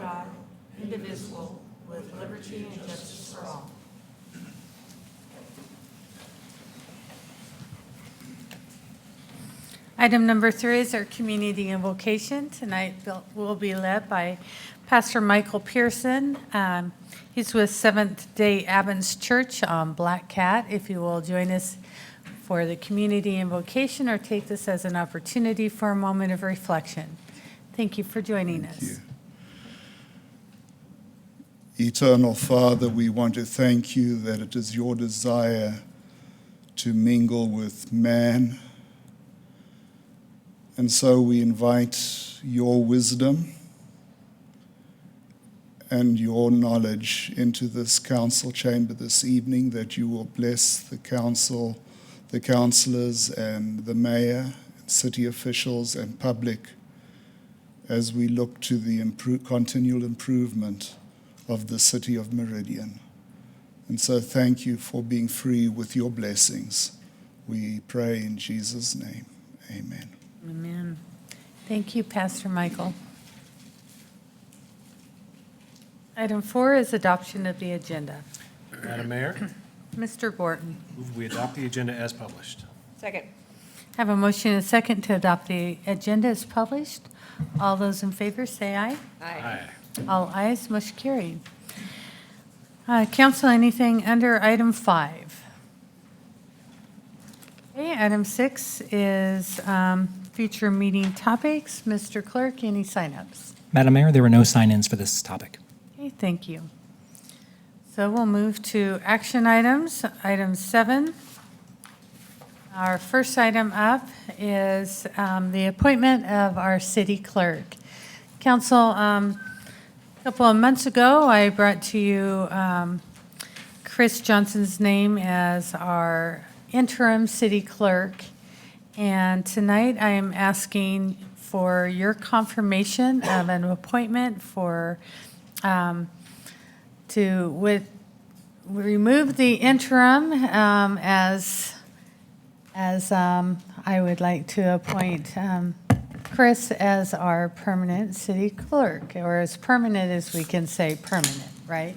God, indivisible, with liberty and justice for all. Item number 3 is our community invocation. Tonight will be led by Pastor Michael Pearson. He's with Seventh-day Adventist Church on Black Cat. If you will join us for the community invocation or take this as an opportunity for a moment of reflection. Thank you for joining us. Thank you. Eternal Father, we want to thank you that it is your desire to mingle with man. And so we invite your wisdom and your knowledge into this council chamber this evening, that you will bless the council, the councillors and the mayor, city officials and public as we look to the continual improvement of the city of Meridian. And so thank you for being free with your blessings. We pray in Jesus' name. Amen. Amen. Thank you, Pastor Michael. Item 4 is adoption of the agenda. Madam Mayor, Mr. Borton. move we adopt the agenda as published. Second. Have a motion and a second to adopt the agenda as published. All those in favor say aye. Aye. All ayes, motion carried. Council, anything under item 5? Okay, item 6 is future meeting topics. Mr. Clerk, any signups? Madam Mayor, there were no sign-ins for this topic. Okay, thank you. So we'll move to action items. Item 7. Our first item up is the appointment of our city clerk. Council, a couple of months ago, I brought to you Chris Johnson's name as our interim city clerk. And tonight I am asking for your confirmation of an appointment for to remove the interim as I would like to appoint Chris as our permanent city clerk, or as permanent as we can say permanent, right?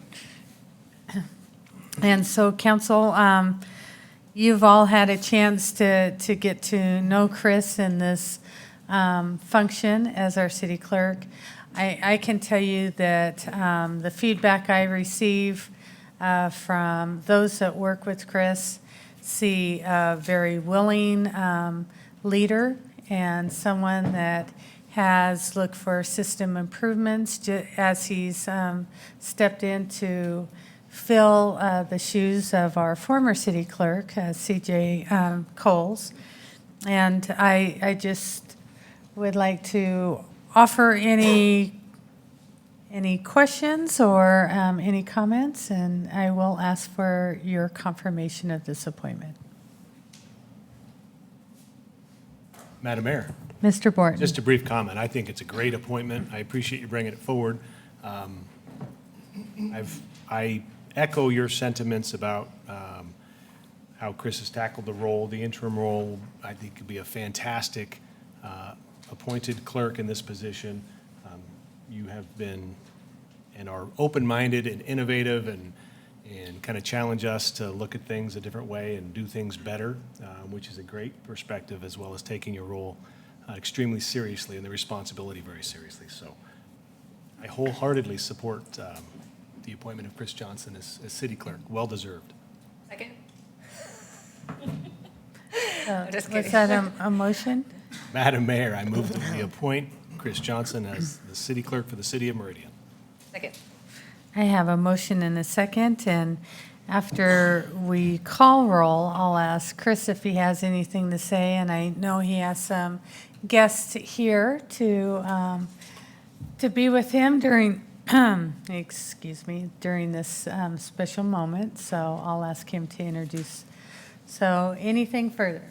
And so, council, you've all had a chance to get to know Chris in this function as our city clerk. I can tell you that the feedback I receive from those that work with Chris see a very willing leader and someone that has looked for system improvements as he's stepped in to fill the shoes of our former city clerk, C.J. Coles. And I just would like to offer any questions or any comments, and I will ask for your confirmation of this appointment. Madam Mayor, Mr. Borton. just a brief comment. I think it's a great appointment. I appreciate you bringing it forward. I echo your sentiments about how Chris has tackled the role, the interim role. I think could be a fantastic appointed clerk in this position. You have been and are open-minded and innovative and kind of challenge us to look at things a different way and do things better, which is a great perspective, as well as taking your role extremely seriously and the responsibility very seriously. So I wholeheartedly support the appointment of Chris Johnson as city clerk. Well-deserved. Second. Was Just kidding. that a motion? Madam Mayor, I move that we appoint Chris Johnson as the city clerk for the city of Meridian. Second. I have a motion and a second, and after we call roll, I'll ask Chris if he has anything to say, and I know he has some guests here to be with him during, excuse me, during this special moment, so I'll ask him to introduce. So anything further?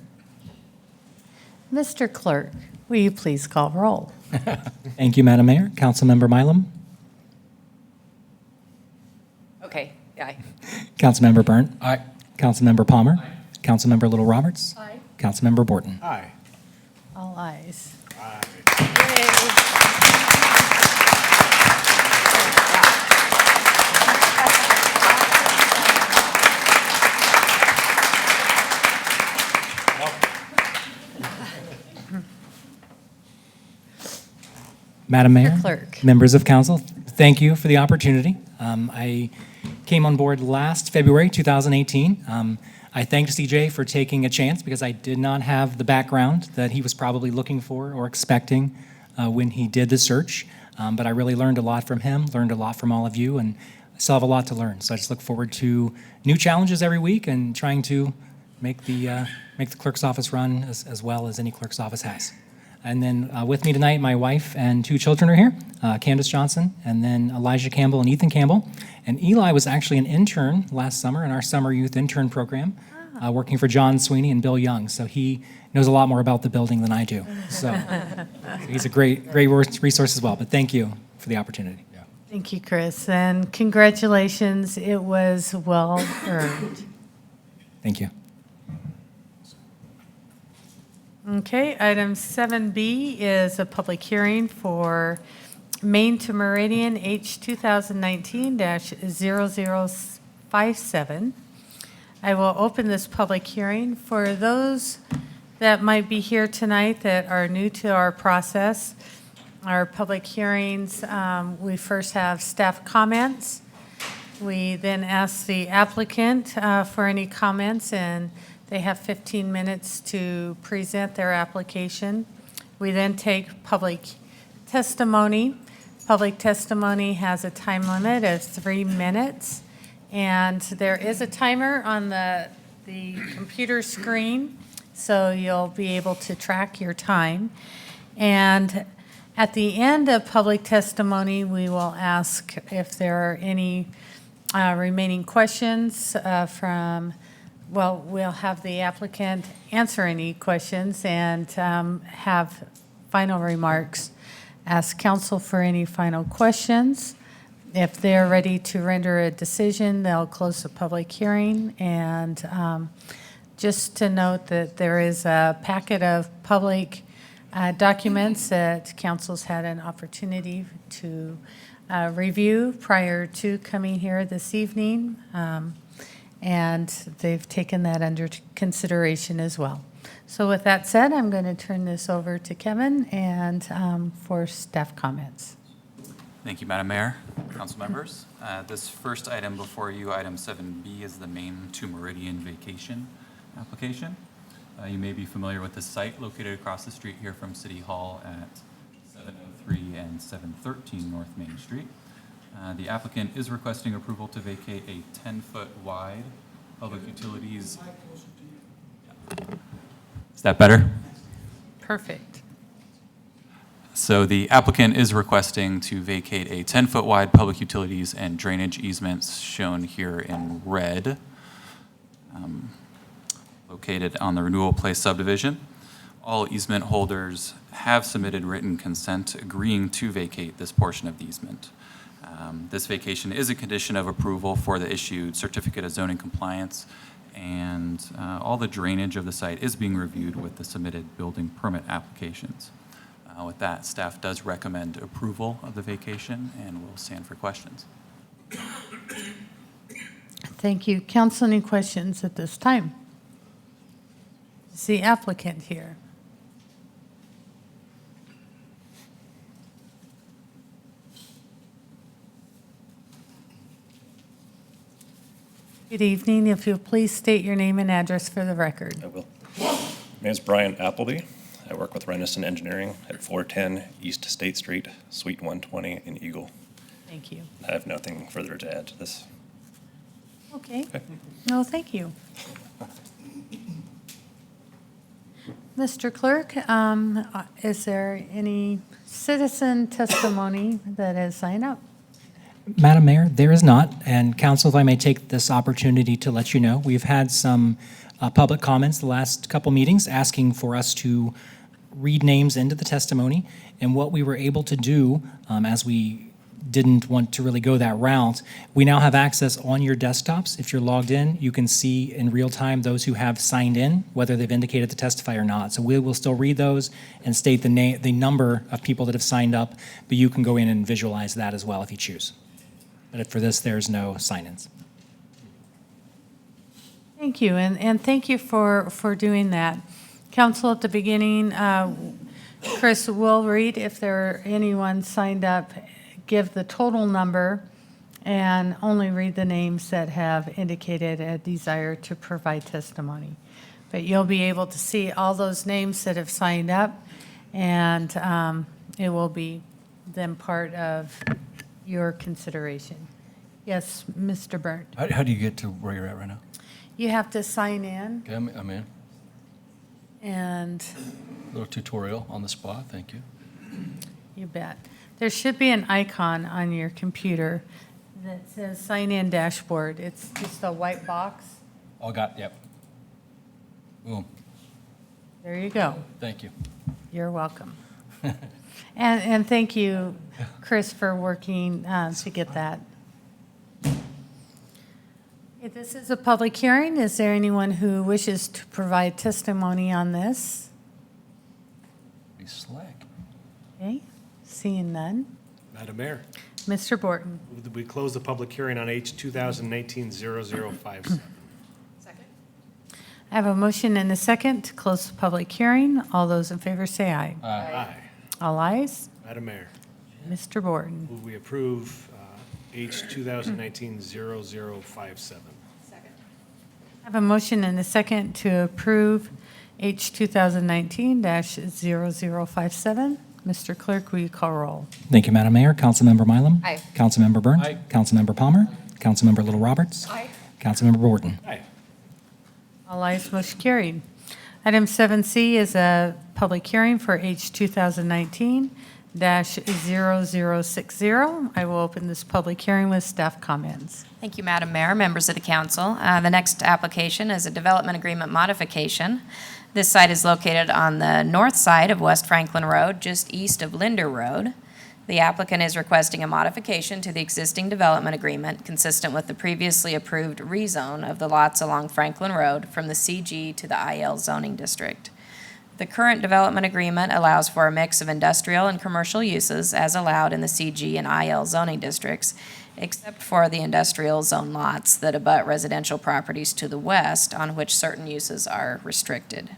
Mr. Clerk, will you please call roll? Thank you, Madam Mayor. Councilmember Mylum? Okay. Aye. Councilmember Byrne? Aye. Councilmember Palmer? Aye. Councilmember Little Roberts? Aye. Councilmember Borton? Aye. All ayes. Aye. Madam Mayor, Clerk. members of council, thank you for the opportunity. I came on board last February 2018. I thanked CJ for taking a chance because I did not have the background that he was probably looking for or expecting when he did the search. But I really learned a lot from him, learned a lot from all of you, and I still have a lot to learn. So I just look forward to new challenges every week and trying to make the clerk's office run as well as any clerk's office has. And then with me tonight, my wife and 2 children are here, Candace Johnson, and then Elijah Campbell and Ethan Campbell. And Eli was actually an intern last summer in our summer youth intern program, working for John Sweeney and Bill Young. So he knows a lot more about the building than I do. So he's a great resource as well. But thank you for the opportunity. Thank you, Chris, and congratulations. It was well earned. Thank you. Okay, item 7B is a public hearing for Maine to Meridian H 2019-0057. I will open this public hearing. For those that might be here tonight that are new to our process, our public hearings, we first have staff comments. We then ask the applicant for any comments, and they have 15 minutes to present their application. We then take public testimony. Public testimony has a time limit of 3 minutes, and there is a timer on the computer screen, so you'll be able to track your time. And at the end of public testimony, we will ask if there are any remaining questions we'll have the applicant answer any questions and have final remarks. Ask council for any final questions. If they're ready to render a decision, they'll close the public hearing. And just to note that there is a packet of public documents that council's had an opportunity to review prior to coming here this evening. And they've taken that under consideration as well. So with that said, I'm going to turn this over to Kevin and for staff comments. Thank you, Madam Mayor, council members. This first item before you, item 7B, is the Maine to Meridian vacation application. You may be familiar with this site located across the street here from City Hall at 703 and 713 North Main Street. The applicant is requesting approval to vacate a 10-foot wide public utilities. Is that better? Perfect. So the applicant is requesting to vacate a 10-foot wide public utilities and drainage easements shown here in red, located on the Renewal Place subdivision. All easement holders have submitted written consent agreeing to vacate this portion of the easement. This vacation is a condition of approval for the issued certificate of zoning compliance, and all the drainage of the site is being reviewed with the submitted building permit applications. With that, staff does recommend approval of the vacation, and will stand for questions. Thank you. Council, any questions at this time? Is the applicant here? Good evening. If you'll please state your name and address for the record. I will. My name is Brian Appleby. I work with Renison Engineering at 410 East State Street, Suite 120 in Eagle. Thank you. I have nothing further to add to this. Okay. No, thank you. Mr. Clerk, is there any citizen testimony that has signed up? Madam Mayor, there is not. And council, if I may take this opportunity to let you know, we've had some public comments the last couple meetings asking for us to read names into the testimony. And what we were able to do, as we didn't want to really go that route, we now have access on your desktops. If you're logged in, you can see in real time those who have signed in, whether they've indicated to testify or not. So we will still read those and state the number of people that have signed up, but you can go in and visualize that as well if you choose. But for this, there's no sign-ins. Thank you, and thank you for doing that. Council, at the beginning, Chris will read if there are anyone signed up, give the total number, and only read the names that have indicated a desire to provide testimony. But you'll be able to see all those names that have signed up, and it will be then part of your consideration. Yes, Mr. Burnt. How do you get to where you're at right now? You have to sign in, Okay, I'm in. and Little tutorial on the spot, thank you. you bet. There should be an icon on your computer that says sign in dashboard. It's just a white box. All got, yep. Boom, There you go. thank you. You're welcome. And thank you, Chris, for working to get that. Okay, this is a public hearing. Is there anyone who wishes to provide testimony on this? Be slick. Okay, seeing none. Madam Mayor, Mr. Borton. move that we close the public hearing on H 2019-0057. Second? I have a motion and a second to close the public hearing. All those in favor say aye. Aye. All ayes. Madam Mayor, Mr. Borton. move we approve H 2019-0057. Second. I have a motion and a second to approve H 2019-0057. Mr. Clerk, will you call roll? Thank you, Madam Mayor. Councilmember Mylum? Aye. Councilmember Burnt? Aye. Councilmember Palmer? Councilmember Little Roberts? Aye. Councilmember Borton? Aye. All ayes, motion carried. Item 7C is a public hearing for H 2019-0060. I will open this public hearing with staff comments. Thank you, Madam Mayor, members of the council. The next application is a development agreement modification. This site is located on the north side of West Franklin Road, just east of Linder Road. The applicant is requesting a modification to the existing development agreement consistent with the previously approved rezone of the lots along Franklin Road from the CG to the IL zoning district. The current development agreement allows for a mix of industrial and commercial uses as allowed in the CG and IL zoning districts, except for the industrial zone lots that abut residential properties to the west, on which certain uses are restricted.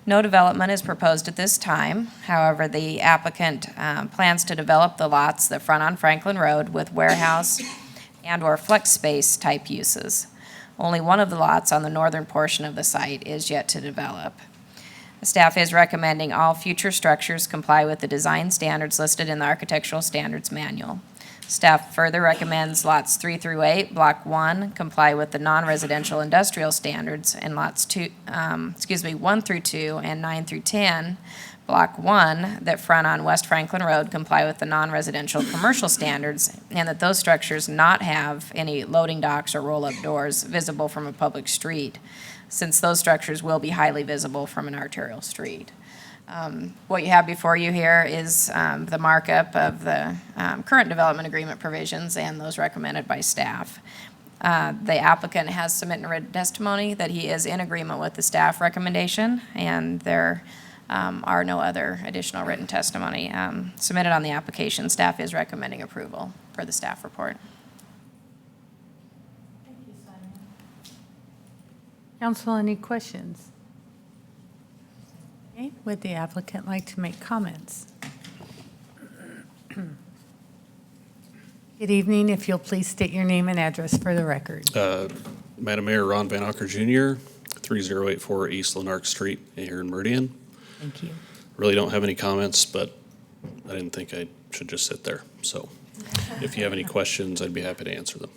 No development is proposed at this time. However, the applicant plans to develop the lots that front on Franklin Road with warehouse and/or flex space type uses. Only one of the lots on the northern portion of the site is yet to develop. The staff is recommending all future structures comply with the design standards listed in the Architectural Standards Manual. Staff further recommends lots 3 through 8, Block 1, comply with the non-residential industrial standards, and lots 1 through 2 and 9 through 10, Block 1, that front on West Franklin Road, comply with the non-residential commercial standards, and that those structures not have any loading docks or roll-up doors visible from a public street, since those structures will be highly visible from an arterial street. What you have before you here is the markup of the current development agreement provisions and those recommended by staff. The applicant has submitted written testimony that he is in agreement with the staff recommendation, and there are no other additional written testimony submitted on the application. Staff is recommending approval per the staff report. Council, any questions? Okay, would the applicant like to make comments? Good evening. If you'll please state your name and address for the record. Madam Mayor, Ron Van Acker Jr., 3084 East Lanark Street here in Meridian. Thank you. Really don't have any comments, but I didn't think I should just sit there. So if you have any questions, I'd be happy to answer them.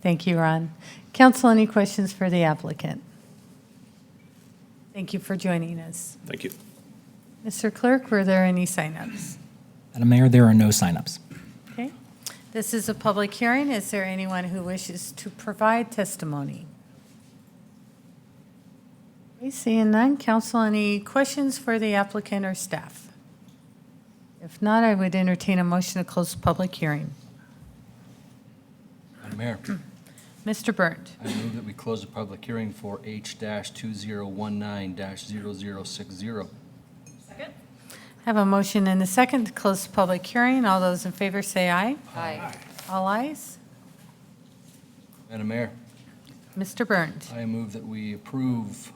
Thank you, Ron. Council, any questions for the applicant? Thank you for joining us. Thank you. Mr. Clerk, were there any signups? Madam Mayor, there are no signups. Okay. This is a public hearing. Is there anyone who wishes to provide testimony? Okay, seeing none. Council, any questions for the applicant or staff? If not, I would entertain a motion to close the public hearing. Madam Mayor, Mr. Burnt. I move that we close the public hearing for H-2019-0060. Second? I have a motion and a second to close the public hearing. All those in favor say aye. Aye. All ayes. Madam Mayor, Mr. Burnt. I move that we approve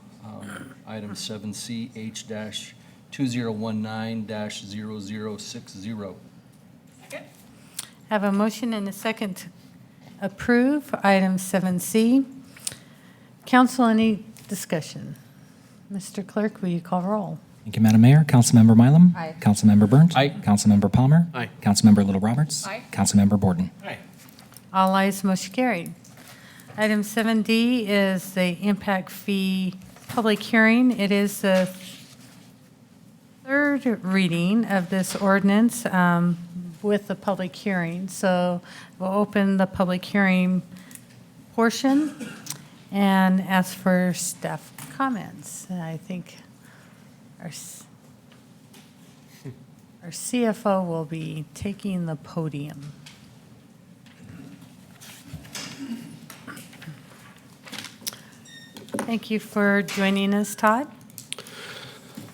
item 7C, H-2019-0060. 2019-0060. Second. Have a motion and a second to approve item 7C. Council, any discussion? Mr. Clerk, will you call roll? Thank you, Madam Mayor. Councilmember Mylum? Aye. Councilmember Burnt? Aye. Councilmember Palmer? Aye. Councilmember Little Roberts? Aye. Councilmember Borden? Aye. All ayes, motion carried. Item 7D is the impact fee public hearing. It is the third reading of this ordinance with the public hearing. So we'll open the public hearing portion and ask for staff comments. And I think our CFO will be taking the podium. Thank you for joining us, Todd.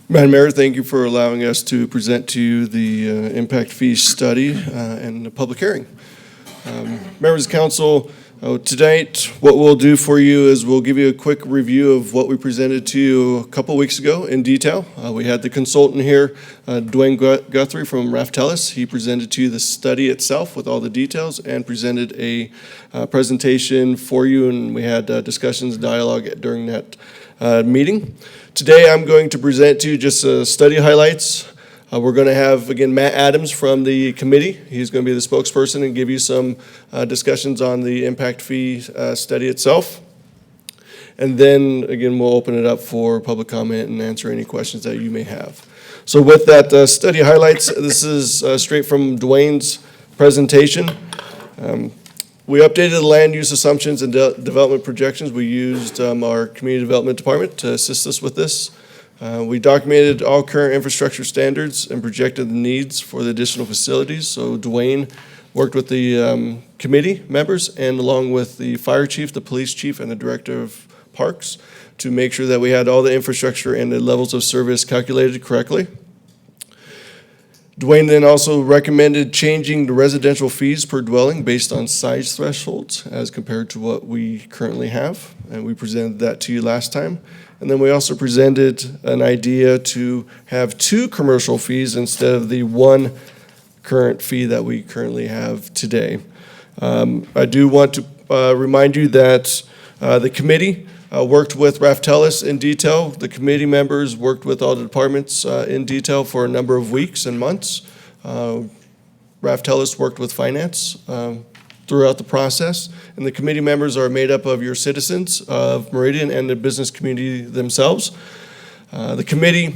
Madam Mayor, thank you for allowing us to present to you the impact fee study and the public hearing. Members of council, tonight what we'll do for you is we'll give you a quick review of what we presented to you a couple weeks ago in detail. We had the consultant here, Dwayne Guthrie from Raftellus. He presented to you the study itself with all the details and presented a presentation for you, and we had discussions, dialogue during that meeting. Today I'm going to present to you just study highlights. We're going to have, again, Matt Adams from the committee. He's going to be the spokesperson and give you some discussions on the impact fee study itself. And then, again, we'll open it up for public comment and answer any questions that you may have. So with that study highlights, this is straight from Dwayne's presentation. We updated the land use assumptions and development projections. We used our community development department to assist us with this. We documented all current infrastructure standards and projected the needs for the additional facilities. So Dwayne worked with the committee members and along with the fire chief, the police chief, and the director of parks to make sure that we had all the infrastructure and the levels of service calculated correctly. Dwayne then also recommended changing the residential fees per dwelling based on size thresholds as compared to what we currently have, and we presented that to you last time. And then we also presented an idea to have 2 commercial fees instead of the 1 current fee that we currently have today. I do want to remind you that the committee worked with Raftellus in detail. The committee members worked with all the departments in detail for a number of weeks and months. Raftellus worked with finance throughout the process, and the committee members are made up of your citizens of Meridian and the business community themselves. The committee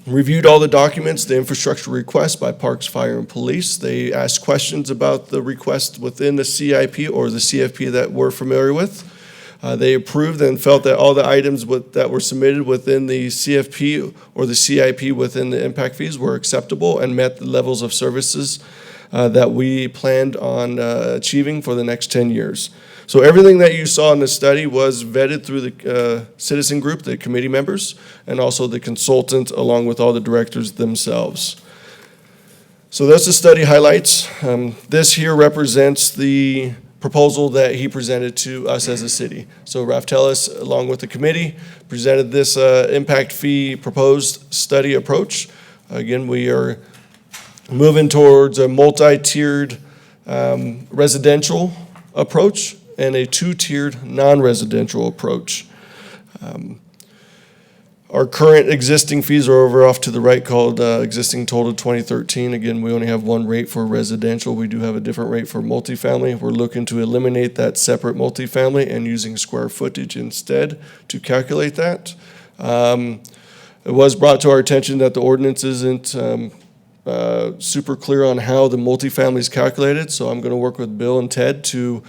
reviewed all the documents, the infrastructure requests by Parks, Fire, and Police. They asked questions about the request within the CIP or the CFP that we're familiar with. They approved and felt that all the items that were submitted within the CFP or the CIP within the impact fees were acceptable and met the levels of services that we planned on achieving for the next 10 years. So everything that you saw in the study was vetted through the citizen group, the committee members, and also the consultant along with all the directors themselves. So that's the study highlights. This here represents the proposal that he presented to us as a city. So Raftellus, along with the committee, presented this impact fee proposed study approach. Again, we are moving towards a multi-tiered residential approach and a 2-tiered non-residential approach. Our current existing fees are over off to the right called existing total 2013. Again, we only have 1 rate for residential. We do have a different rate for multifamily. We're looking to eliminate that separate multifamily and using square footage instead to calculate that. It was brought to our attention that the ordinance isn't super clear on how the multifamily is calculated, so I'm going to work with Bill and Ted to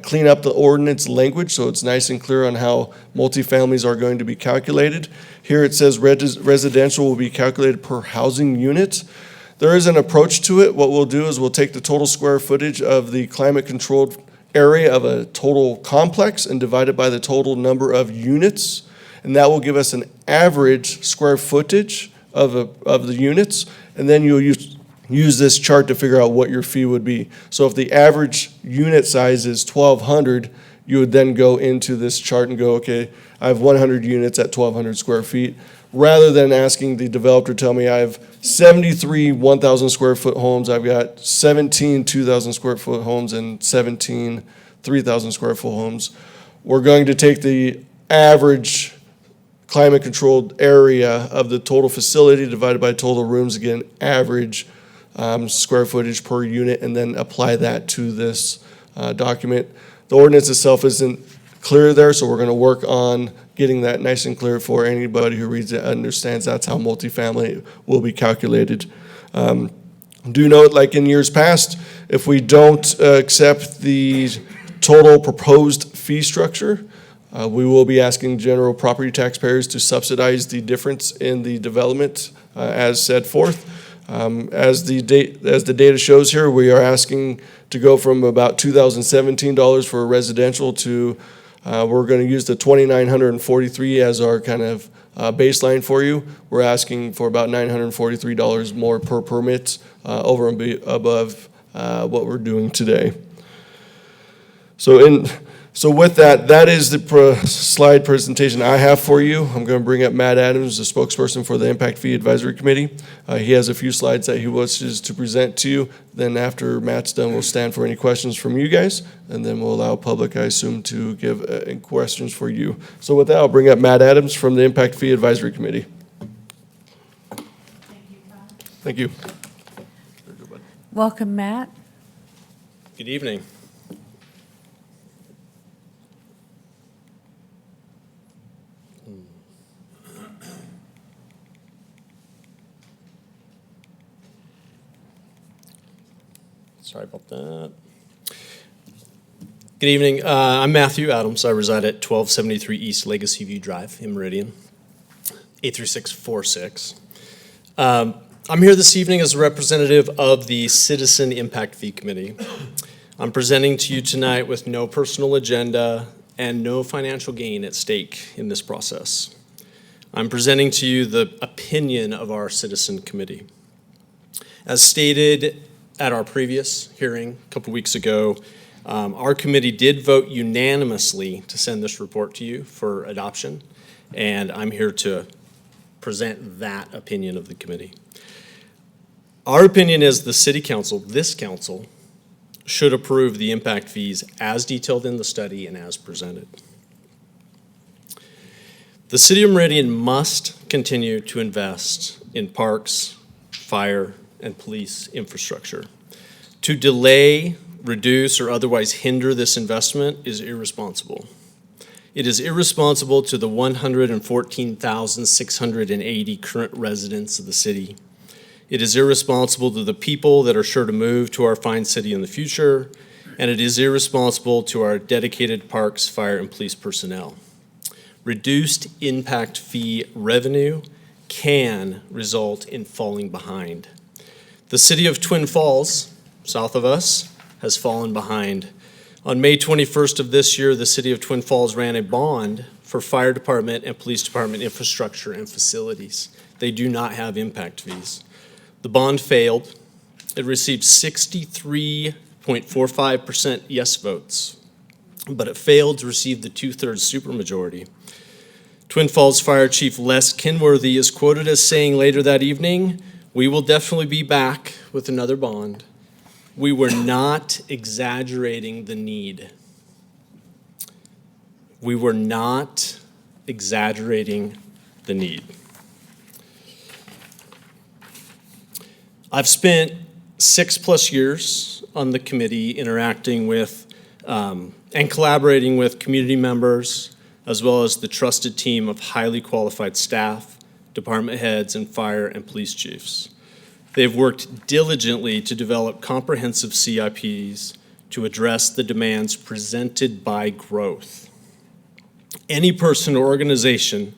clean up the ordinance language so it's nice and clear on how multifamilies are going to be calculated. Here it says residential will be calculated per housing unit. There is an approach to it. What we'll do is we'll take the total square footage of the climate-controlled area of a total complex and divide it by the total number of units, and that will give us an average square footage of the units, and then you'll use this chart to figure out what your fee would be. So if the average unit size is 1,200, you would then go into this chart and go, okay, I have 100 units at 1,200 square feet. rather than asking the developer to tell me I have 73 1,000 square foot homes, I've got 17 2,000 square foot homes, and 17 3,000 square foot homes. We're going to take the average climate-controlled area of the total facility divided by total rooms, again, average square footage per unit, and then apply that to this document. The ordinance itself isn't clear there, so we're going to work on getting that nice and clear for anybody who reads it, understands that's how multifamily will be calculated. Do note, like in years past, if we don't accept the total proposed fee structure, we will be asking general property taxpayers to subsidize the difference in the development as set forth. As the data shows here, we are asking to go from about $2,017 for residential to we're going to use the $2,943 as our kind of baseline for you. We're asking for about $943 more per permit over and above what we're doing today. So with that, that is the slide presentation I have for you. I'm going to bring up Matt Adams, the spokesperson for the Impact Fee Advisory Committee. He has a few slides that he wishes to present to you. Then after Matt's done, we'll stand for any questions from you guys, and then we'll allow public, I assume, to give questions for you. So with that, I'll bring up Matt Adams from the Impact Fee Advisory Committee. Thank you. Welcome, Matt. Good evening. Sorry about that. Good evening. I'm Matthew Adams. I reside at 1273 East Legacy View Drive in Meridian, 83646. I'm here this evening as a representative of the Citizen Impact Fee Committee. I'm presenting to you tonight with no personal agenda and no financial gain at stake in this process. I'm presenting to you the opinion of our Citizen Committee. As stated at our previous hearing a couple weeks ago, our committee did vote unanimously to send this report to you for adoption, and I'm here to present that opinion of the committee. Our opinion is the City Council, this council, should approve the impact fees as detailed in the study and as presented. The City of Meridian must continue to invest in parks, fire, and police infrastructure. To delay, reduce, or otherwise hinder this investment is irresponsible. It is irresponsible to the 114,680 current residents of the city. It is irresponsible to the people that are sure to move to our fine city in the future, and it is irresponsible to our dedicated parks, fire, and police personnel. Reduced impact fee revenue can result in falling behind. The city of Twin Falls, south of us, has fallen behind. On May 21st of this year, the city of Twin Falls ran a bond for fire department and police department infrastructure and facilities. They do not have impact fees. The bond failed. It received 63.45% yes votes, but it failed to receive the 2/3 supermajority. Twin Falls Fire Chief Les Kinworthy is quoted as saying later that evening, "We will definitely be back with another bond. We were not exaggerating the need." We were not exaggerating the need. I've spent 6+ years on the committee interacting with and collaborating with community members, as well as the trusted team of highly qualified staff, department heads, and fire and police chiefs. They've worked diligently to develop comprehensive CIPs to address the demands presented by growth. Any person or organization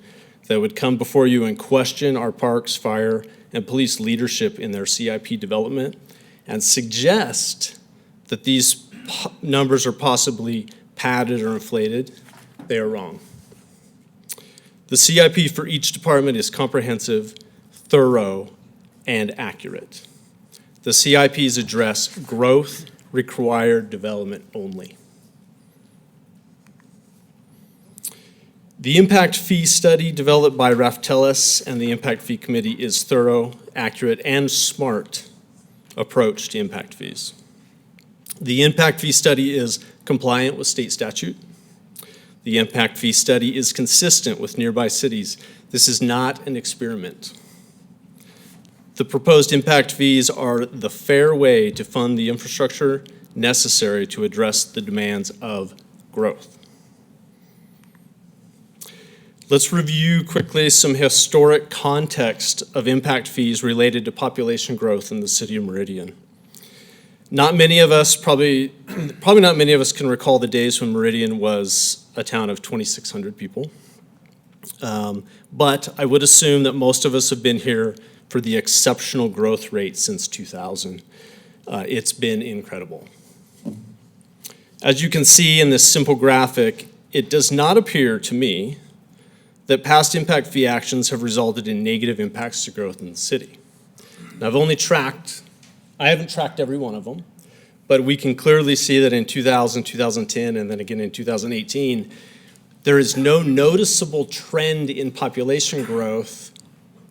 that would come before you and question our parks, fire, and police leadership in their CIP development and suggest that these numbers are possibly padded or inflated, they are wrong. The CIP for each department is comprehensive, thorough, and accurate. The CIPs address growth required development only. The impact fee study developed by Raftellus and the impact fee committee is thorough, accurate, and smart approach to impact fees. The impact fee study is compliant with state statute. The impact fee study is consistent with nearby cities. This is not an experiment. The proposed impact fees are the fair way to fund the infrastructure necessary to address the demands of growth. Let's review quickly some historic context of impact fees related to population growth in the city of Meridian. Not many of us, probably not many of us can recall the days when Meridian was a town of 2,600 people. But I would assume that most of us have been here for the exceptional growth rate since 2000. It's been incredible. As you can see in this simple graphic, it does not appear to me that past impact fee actions have resulted in negative impacts to growth in the city. Now, I haven't tracked every one of them, but we can clearly see that in 2000, 2010, and then again in 2018, there is no noticeable trend in population growth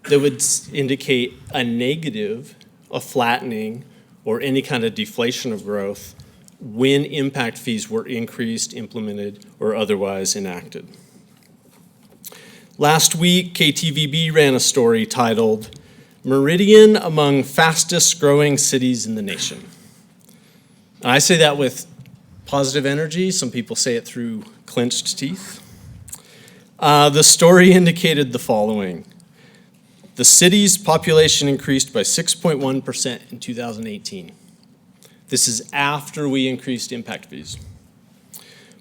that would indicate a negative, a flattening, or any kind of deflation of growth when impact fees were increased, implemented, or otherwise enacted. Last week, KTVB ran a story titled, "Meridian Among Fastest Growing Cities in the Nation." And I say that with positive energy. Some people say it through clenched teeth. The story indicated the following. The city's population increased by 6.1% in 2018. This is after we increased impact fees.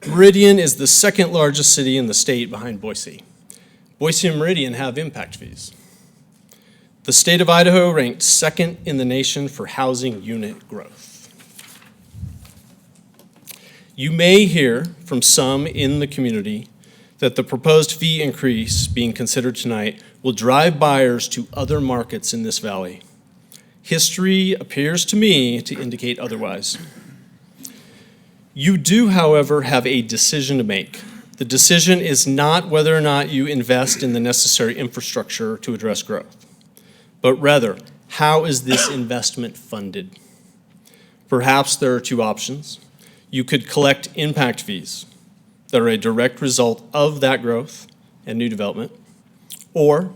Meridian is the second largest city in the state behind Boise. Boise and Meridian have impact fees. The state of Idaho ranked second in the nation for housing unit growth. You may hear from some in the community that the proposed fee increase being considered tonight will drive buyers to other markets in this valley. History appears to me to indicate otherwise. You do, however, have a decision to make. The decision is not whether or not you invest in the necessary infrastructure to address growth, but rather, how is this investment funded? Perhaps there are two options. You could collect impact fees that are a direct result of that growth and new development, or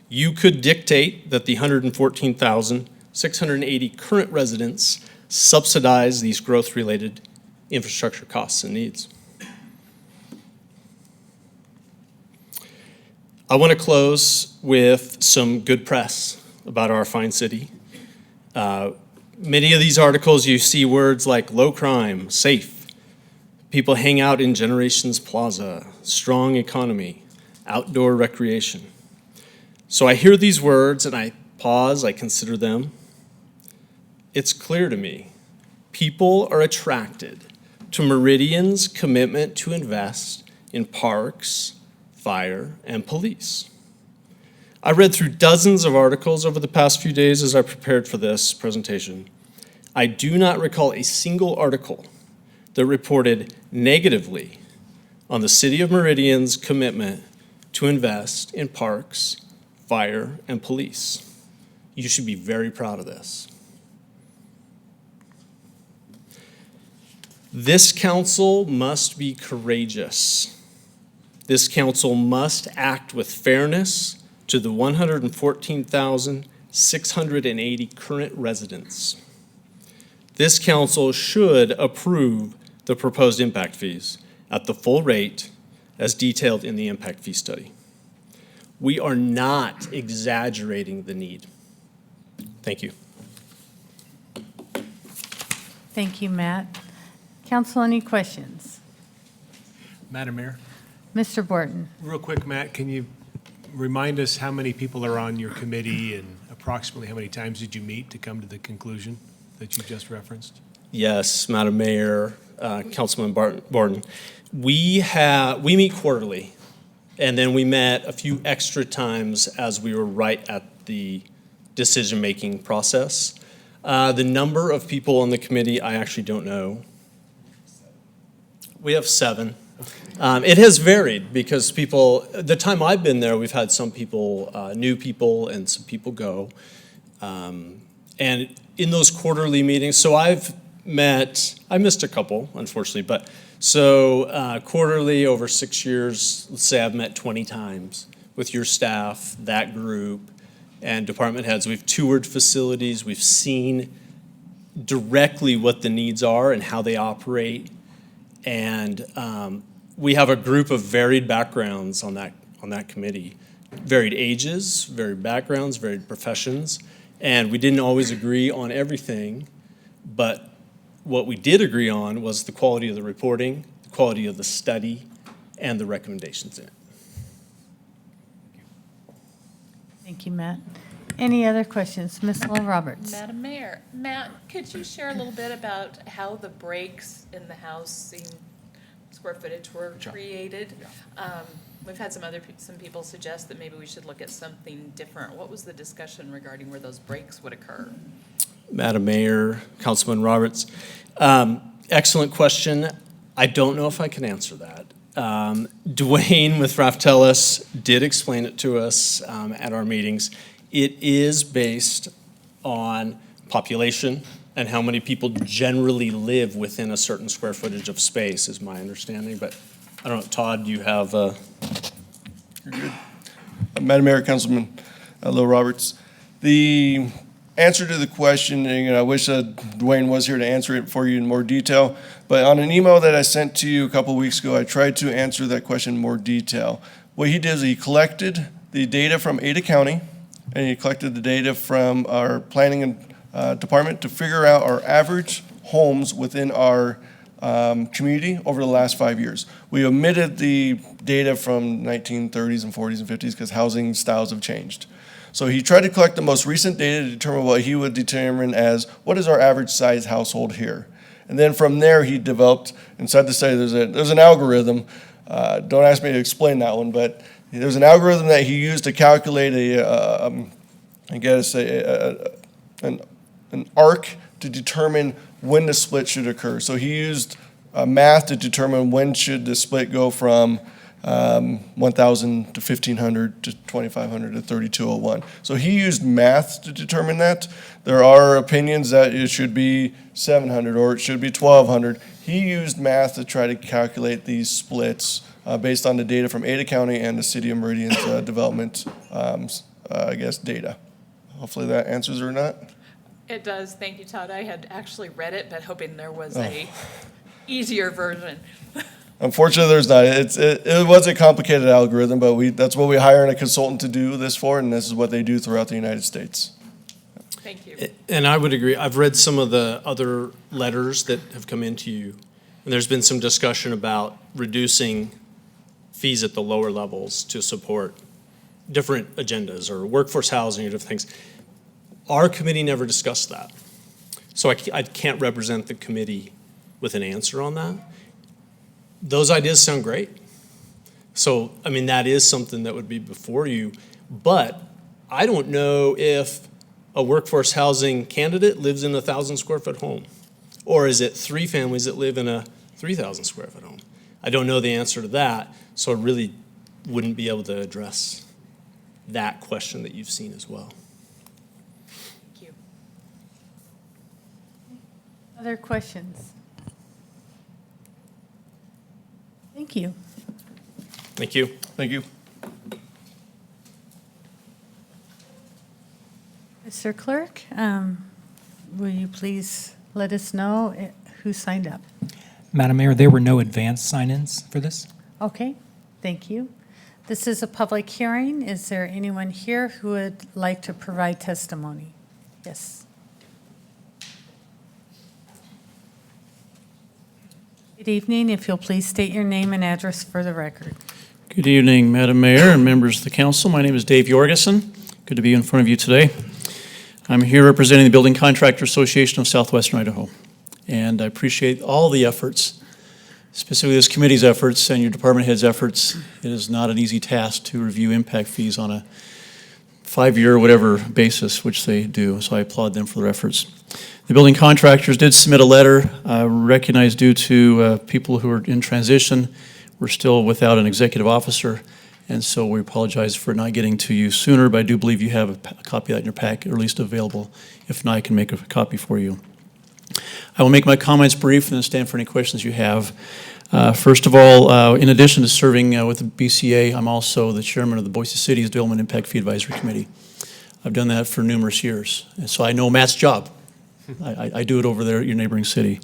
you could dictate that the 114,680 current residents subsidize these growth-related infrastructure costs and needs. I want to close with some good press about our fine city. Many of these articles, you see words like low crime, safe, people hang out in Generations Plaza, strong economy, outdoor recreation. So I hear these words and I pause, I consider them. It's clear to me, people are attracted to Meridian's commitment to invest in parks, fire, and police. I read through dozens of articles over the past few days as I prepared for this presentation. I do not recall a single article that reported negatively on the City of Meridian's commitment to invest in parks, fire, and police. You should be very proud of this. This council must be courageous. This council must act with fairness to the 114,680 current residents. This council should approve the proposed impact fees at the full rate as detailed in the impact fee study. We are not exaggerating the need. Thank you. Thank you, Matt. Council, any questions? Madam Mayor, Mr. Borton? real quick, Matt, can you remind us how many people are on your committee and approximately how many times did you meet to come to the conclusion that you just referenced? Yes, Madam Mayor, Councilman Borton. We meet quarterly, and then we met a few extra times as we were right at the decision-making process. The number of people on the committee, I actually don't know. We have 7. It has varied because people, the time I've been there, we've had some people, new people and some people go. And in those quarterly meetings, so I missed a couple, unfortunately, but so quarterly over 6 years, let's say I've met 20 times with your staff, that group, and department heads. We've toured facilities, we've seen directly what the needs are and how they operate. And we have a group of varied backgrounds on that committee, varied ages, varied backgrounds, varied professions. And we didn't always agree on everything, but what we did agree on was the quality of the reporting, the quality of the study, and the recommendations in it. Thank you, Matt. Any other questions? Ms. Lowell Roberts? Madam Mayor, Matt, could you share a little bit about how the breaks in the housing square footage were created? We've had some people suggest that maybe we should look at something different. What was the discussion regarding where those breaks would occur? Madam Mayor, Councilman Roberts, excellent question. I don't know if I can answer that. Dwayne with Raftelis did explain it to us at our meetings. It is based on population and how many people generally live within a certain square footage of space, is my understanding. But I don't know, Todd, do you have You're good. Madam Mayor, Councilman Lil Roberts, the answer to the question, and I wish Dwayne was here to answer it for you in more detail, but on an email that I sent to you a couple weeks ago, I tried to answer that question in more detail. What he did is he collected the data from Ada County, and he collected the data from our planning department to figure out our average homes within our community over the last 5 years. We omitted the data from 1930s and 40s and 50s because housing styles have changed. So he tried to collect the most recent data to determine what he would determine as what is our average size household here. And then from there he developed, inside the study there's an algorithm, don't ask me to explain that one, but there's an algorithm that he used to calculate an arc to determine when the split should occur. So he used math to determine when should the split go from 1,000 to 1,500 to 2,500 to 3,201. So he used math to determine that. There are opinions that it should be 700 or it should be 1,200. He used math to try to calculate these splits based on the data from Ada County and the City of Meridian's development, data. Hopefully that answers or not. It does. Thank you, Todd. I had actually read it, but hoping there was a easier version. Unfortunately, there's not. It was a complicated algorithm, but that's what we hire a consultant to do this for, and this is what they do throughout the United States. Thank you. And I would agree. I've read some of the other letters that have come into you, and there's been some discussion about reducing fees at the lower levels to support different agendas or workforce housing or different things. Our committee never discussed that. So I can't represent the committee with an answer on that. Those ideas sound great. So, I mean, that is something that would be before you, but I don't know if a workforce housing candidate lives in a 1,000 square foot home, or is it 3 families that live in a 3,000 square foot home? I don't know the answer to that, so I really wouldn't be able to address that question that you've seen as well. Thank you. Other questions? Thank you. Thank you. Thank you. Mr. Clerk, will you please let us know who signed up? Madam Mayor, there were no advance sign-ins for this. Okay, thank you. This is a public hearing. Is there anyone here who would like to provide testimony? Yes. Good evening. If you'll please state your name and address for the record. Good evening, Madam Mayor and members of the council. My name is Dave Jorgensen. Good to be in front of you today. I'm here representing the Building Contractor Association of Southwestern Idaho. And I appreciate all the efforts, specifically this committee's efforts and your department head's efforts. It is not an easy task to review impact fees on a 5-year or whatever basis, which they do. So I applaud them for their efforts. The building contractors did submit a letter recognized due to people who are in transition. We're still without an executive officer, and so we apologize for not getting to you sooner, but I do believe you have a copy of that in your packet, or at least available. If not, I can make a copy for you. I will make my comments brief and then stand for any questions you have. First of all, in addition to serving with the BCA, I'm also the chairman of the Boise City's Development Impact Fee Advisory Committee. I've done that for numerous years, and so I know Matt's job. I do it over there at your neighboring city.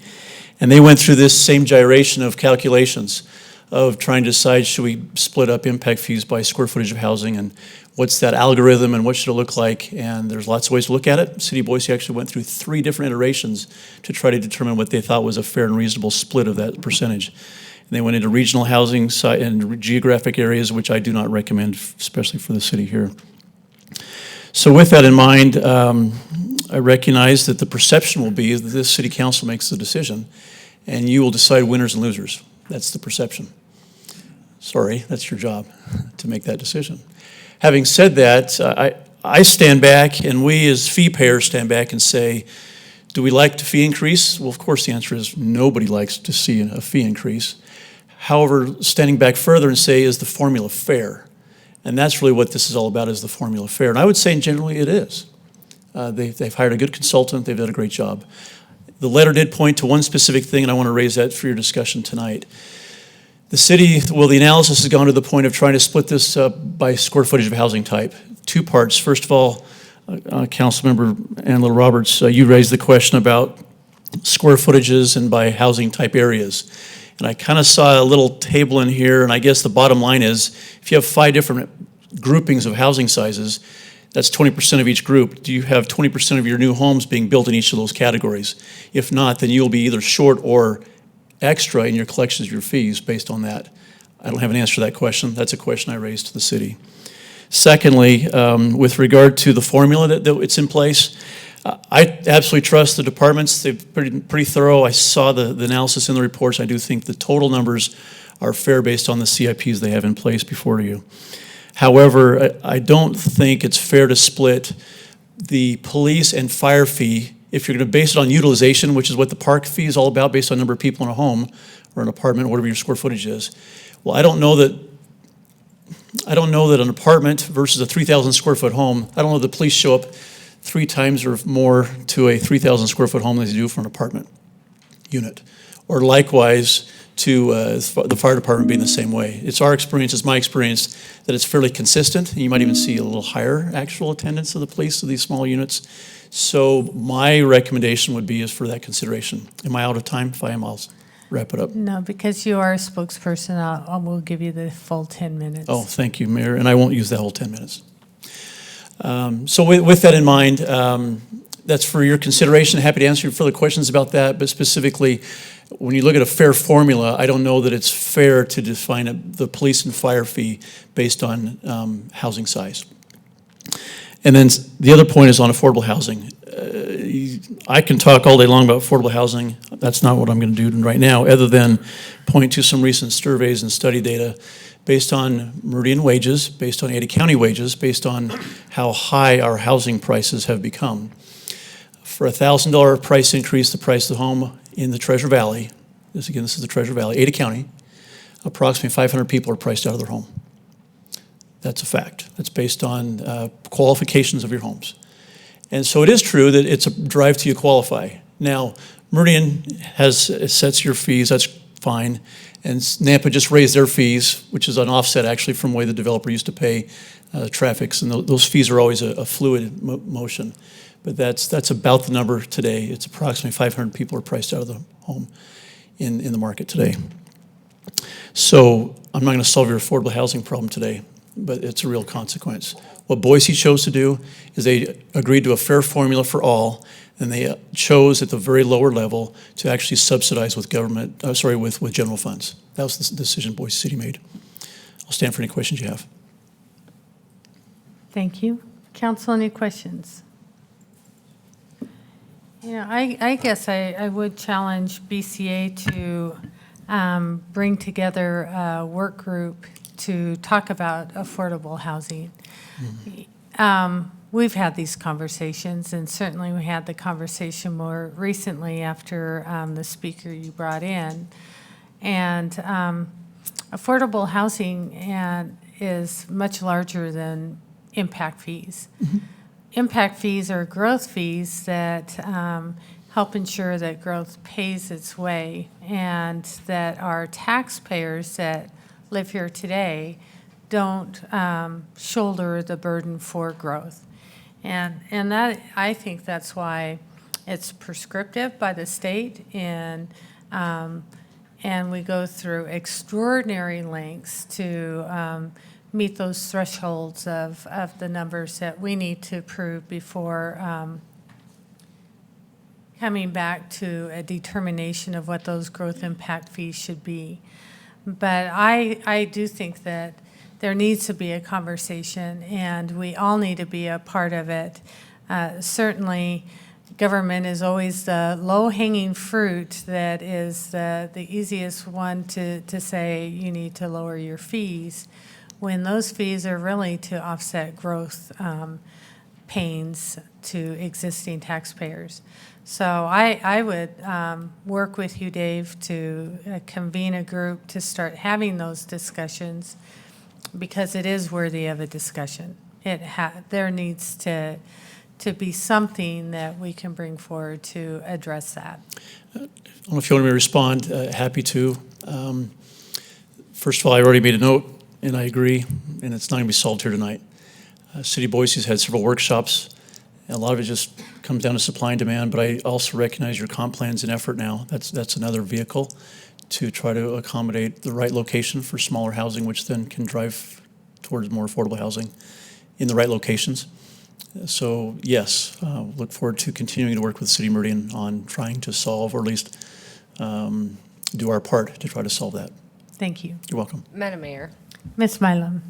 And they went through this same gyration of calculations of trying to decide, should we split up impact fees by square footage of housing, and what's that algorithm, and what should it look like? And there's lots of ways to look at it. City of Boise actually went through 3 different iterations to try to determine what they thought was a fair and reasonable split of that percentage. And they went into regional housing and geographic areas, which I do not recommend, especially for the city here. So with that in mind, I recognize that the perception will be that this city council makes the decision, and you will decide winners and losers. That's the perception. Sorry, that's your job, to make that decision. Having said that, I stand back, and we as fee payers stand back and say, do we like the fee increase? Well, of course, the answer is nobody likes to see a fee increase. However, standing back further and say, is the formula fair? And that's really what this is all about, is the formula fair. And I would say generally it is. They've hired a good consultant. They've done a great job. The letter did point to one specific thing, and I want to raise that for your discussion tonight. The city, well, the analysis has gone to the point of trying to split this up by square footage of housing type. 2 parts. First of all, Councilmember Ann Little Roberts, you raised the question about square footages and by housing type areas. And I kind of saw a little table in here, and I guess the bottom line is, if you have 5 different groupings of housing sizes, that's 20% of each group. Do you have 20% of your new homes being built in each of those categories? If not, then you'll be either short or extra in your collections of your fees based on that. I don't have an answer to that question. That's a question I raised to the city. Secondly, with regard to the formula that it's in place, I absolutely trust the departments. They're pretty thorough. I saw the analysis in the reports. I do think the total numbers are fair based on the CIPs they have in place before you. However, I don't think it's fair to split the police and fire fee if you're going to base it on utilization, which is what the park fee is all about, based on number of people in a home or an apartment, whatever your square footage is. Well, I don't know that an apartment versus a 3,000 square foot home, I don't know that the police show up 3 times or more to a 3,000 square foot home than they do for an apartment unit. Or likewise to the fire department being the same way. It's our experience, it's my experience, that it's fairly consistent. You might even see a little higher actual attendance of the police to these small units. So my recommendation would be is for that consideration. Am I out of time? If I am, I'll wrap it up. No, because you are a spokesperson, I will give you the full 10 minutes. Oh, thank you, Mayor, and I won't use that whole 10 minutes. So with that in mind, that's for your consideration. Happy to answer further questions about that, but specifically, when you look at a fair formula, I don't know that it's fair to define the police and fire fee based on housing size. And then the other point is on affordable housing. I can talk all day long about affordable housing. That's not what I'm going to do right now, other than point to some recent surveys and study data based on Meridian wages, based on Ada County wages, based on how high our housing prices have become. For a $1,000 price increase, the price of the home in the Treasure Valley, this is the Treasure Valley, Ada County, approximately 500 people are priced out of their home. That's a fact. That's based on qualifications of your homes. And so it is true that it's a drive till you qualify. Now, Meridian sets your fees, that's fine. And Nampa just raised their fees, which is an offset actually from the way the developer used to pay traffics. And those fees are always a fluid motion. But that's about the number today. It's approximately 500 people are priced out of the home in the market today. So I'm not going to solve your affordable housing problem today, but it's a real consequence. What Boise chose to do is they agreed to a fair formula for all, and they chose at the very lower level to actually subsidize with government, with general funds. That was the decision Boise City made. I'll stand for any questions you have. Thank you. Council, any questions? I guess I would challenge BCA to bring together a work group to talk about affordable housing. Mm-hmm. We've had these conversations, and certainly we had the conversation more recently after the speaker you brought in. And affordable housing is much larger than impact fees. Impact fees are growth fees that help ensure that growth pays its way and that our taxpayers that live here today don't shoulder the burden for growth. And that, I think that's why it's prescriptive by the state, and we go through extraordinary lengths to meet those thresholds of the numbers that we need to prove before coming back to a determination of what those growth impact fees should be. But I do think that there needs to be a conversation, and we all need to be a part of it. Certainly, government is always the low-hanging fruit that is the easiest one to say you need to lower your fees, when those fees are really to offset growth pains to existing taxpayers. So I would work with you, Dave, to convene a group to start having those discussions, because it is worthy of a discussion. There needs to be something that we can bring forward to address that. I don't know if you want me to respond. Happy to. First of all, I already made a note, and I agree, and it's not going to be solved here tonight. City of Boise's had several workshops. A lot of it just comes down to supply and demand, but I also recognize your comp plan's an effort now. That's another vehicle to try to accommodate the right location for smaller housing, which then can drive towards more affordable housing in the right locations. So yes, look forward to continuing to work with City of Meridian on trying to solve, or at least do our part to try to solve that. Thank you. You're welcome. Madam Mayor. Ms. Mylum.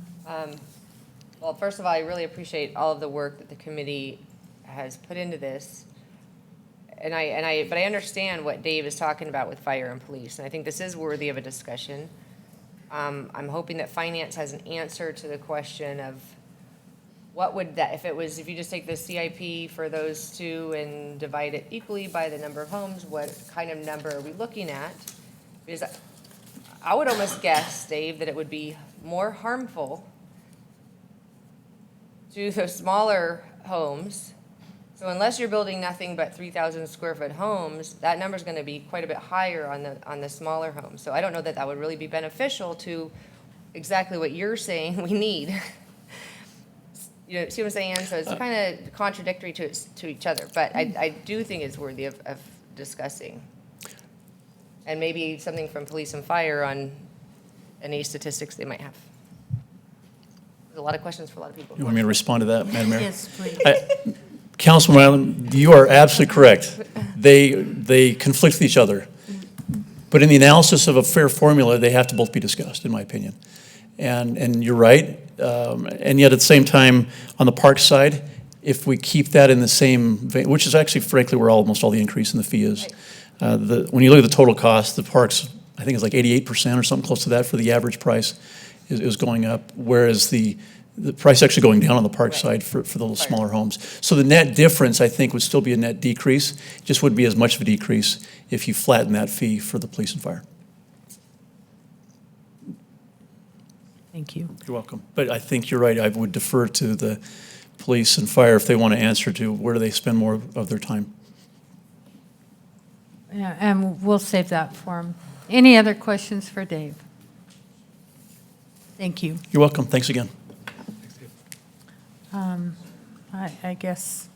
Well, first of all, I really appreciate all of the work that the committee has put into this. But I understand what Dave is talking about with fire and police, and I think this is worthy of a discussion. I'm hoping that finance has an answer to the question of what would that, if you just take the CIP for those two and divide it equally by the number of homes, what kind of number are we looking at? Because I would almost guess, Dave, that it would be more harmful to the smaller homes. So unless you're building nothing but 3,000 square foot homes, that number is going to be quite a bit higher on the smaller homes. So I don't know that that would really be beneficial to exactly what you're saying we need. You know, see what I'm saying? So it's kind of contradictory to each other. But I do think it's worthy of discussing. And maybe something from police and fire on any statistics they might have. There's a lot of questions for a lot of people. You want me to respond to that, Madam Mayor? Yes, please. Councilman Island, you are absolutely correct. They conflict with each other. But in the analysis of a fair formula, they have to both be discussed, in my opinion. And you're right. And yet at the same time, on the park side, if we keep that in the same vein, which is actually frankly where almost all the increase in the fee is. When you look at the total cost, the parks, I think it's like 88% or something close to that for the average price is going up, whereas the price actually going down on the park side for the little smaller homes. So the net difference, I think, would still be a net decrease. It just wouldn't be as much of a decrease if you flatten that fee for the police and fire. Thank you. You're welcome. But I think you're right. I would defer to the police and fire if they want to answer to where do they spend more of their time. Yeah, and we'll save that for him. Any other questions for Dave? Thank you. You're welcome. Thanks again. I guess.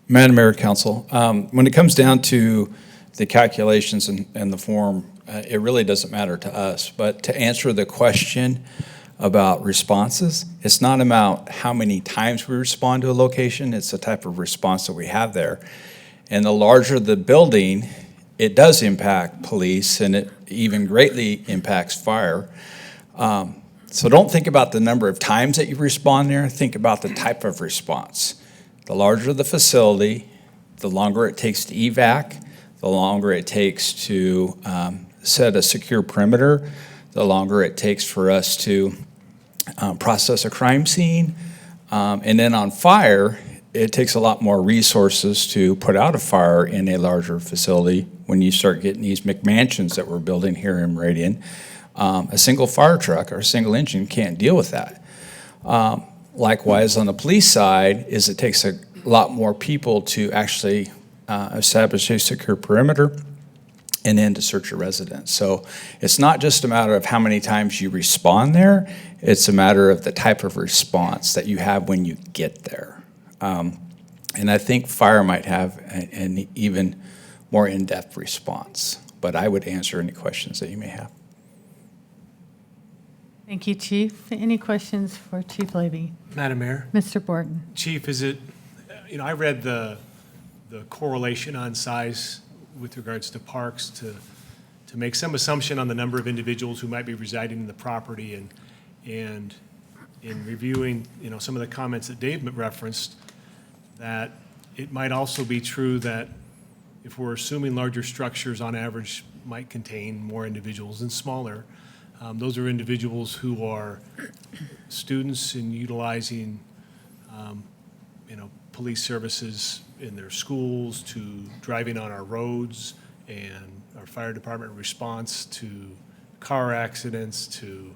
Madam Mayor, Council, when it comes down to the calculations and the form, it really doesn't matter to us. But to answer the question about responses, it's not about how many times we respond to a location, it's the type of response that we have there. And the larger the building, it does impact police, and it even greatly impacts fire. So don't think about the number of times that you respond there, think about the type of response. The larger the facility, the longer it takes to evac, the longer it takes to set a secure perimeter, the longer it takes for us to process a crime scene. And then on fire, it takes a lot more resources to put out a fire in a larger facility when you start getting these McMansions that we're building here in Meridian. A single fire truck or a single engine can't deal with that. Likewise, on the police side, is it takes a lot more people to actually establish a secure perimeter and then to search a residence. So it's not just a matter of how many times you respond there, it's a matter of the type of response that you have when you get there. And I think fire might have an even more in-depth response, but I would answer any questions that you may have. Thank you, Chief. Any questions for Chief Levy? Madam Mayor? Mr. Borton? Chief, is it, I read the correlation on size with regards to parks to make some assumption on the number of individuals who might be residing in the property, and in reviewing, some of the comments that Dave referenced, that it might also be true that if we're assuming larger structures on average might contain more individuals than smaller, those are individuals who are students in utilizing, police services in their schools, to driving on our roads, and our fire department response to car accidents, to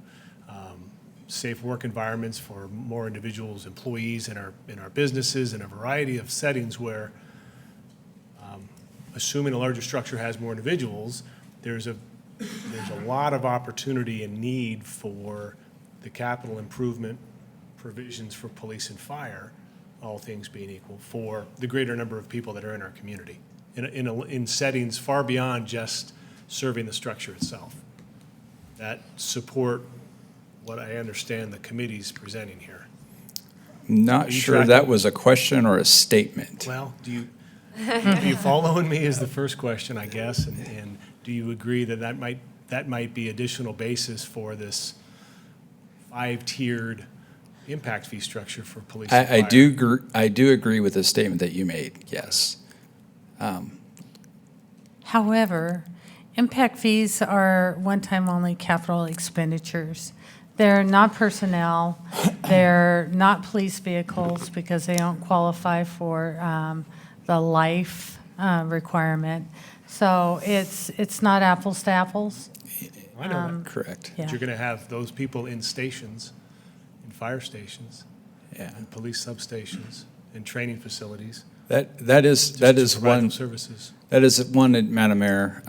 safe work environments for more individuals, employees in our businesses, in a variety of settings where, assuming a larger structure has more individuals, there's a lot of opportunity and need for the capital improvement provisions for police and fire, all things being equal, for the greater number of people that are in our community, in settings far beyond just serving the structure itself, that support what I understand the committee's presenting here. Not sure that was a question or a statement. Well, do you following me is the first question, I guess, and do you agree that might be additional basis for this 5-tiered impact fee structure for police and fire? I do agree with the statement that you made, yes. However, impact fees are one-time only capital expenditures. They're not personnel, they're not police vehicles because they don't qualify for the life requirement. So it's not apples to apples. I know that. Correct. Yeah. But you're going to have those people in stations, in fire stations, Yeah. in police substations, in training facilities. That is provide one. those services. That is one, Madam Mayor,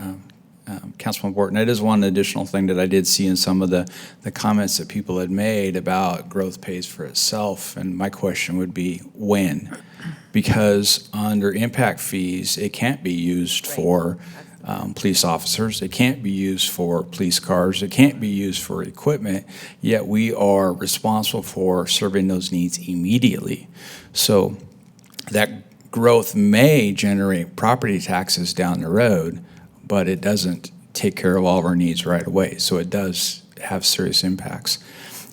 Councilman Borton, that is one additional thing that I did see in some of the comments that people had made about growth pays for itself. And my question would be, when? Because under impact fees, it can't be used for police officers, it can't be used for police cars, it can't be used for equipment, yet we are responsible for serving those needs immediately. So that growth may generate property taxes down the road, but it doesn't take care of all of our needs right away. So it does have serious impacts.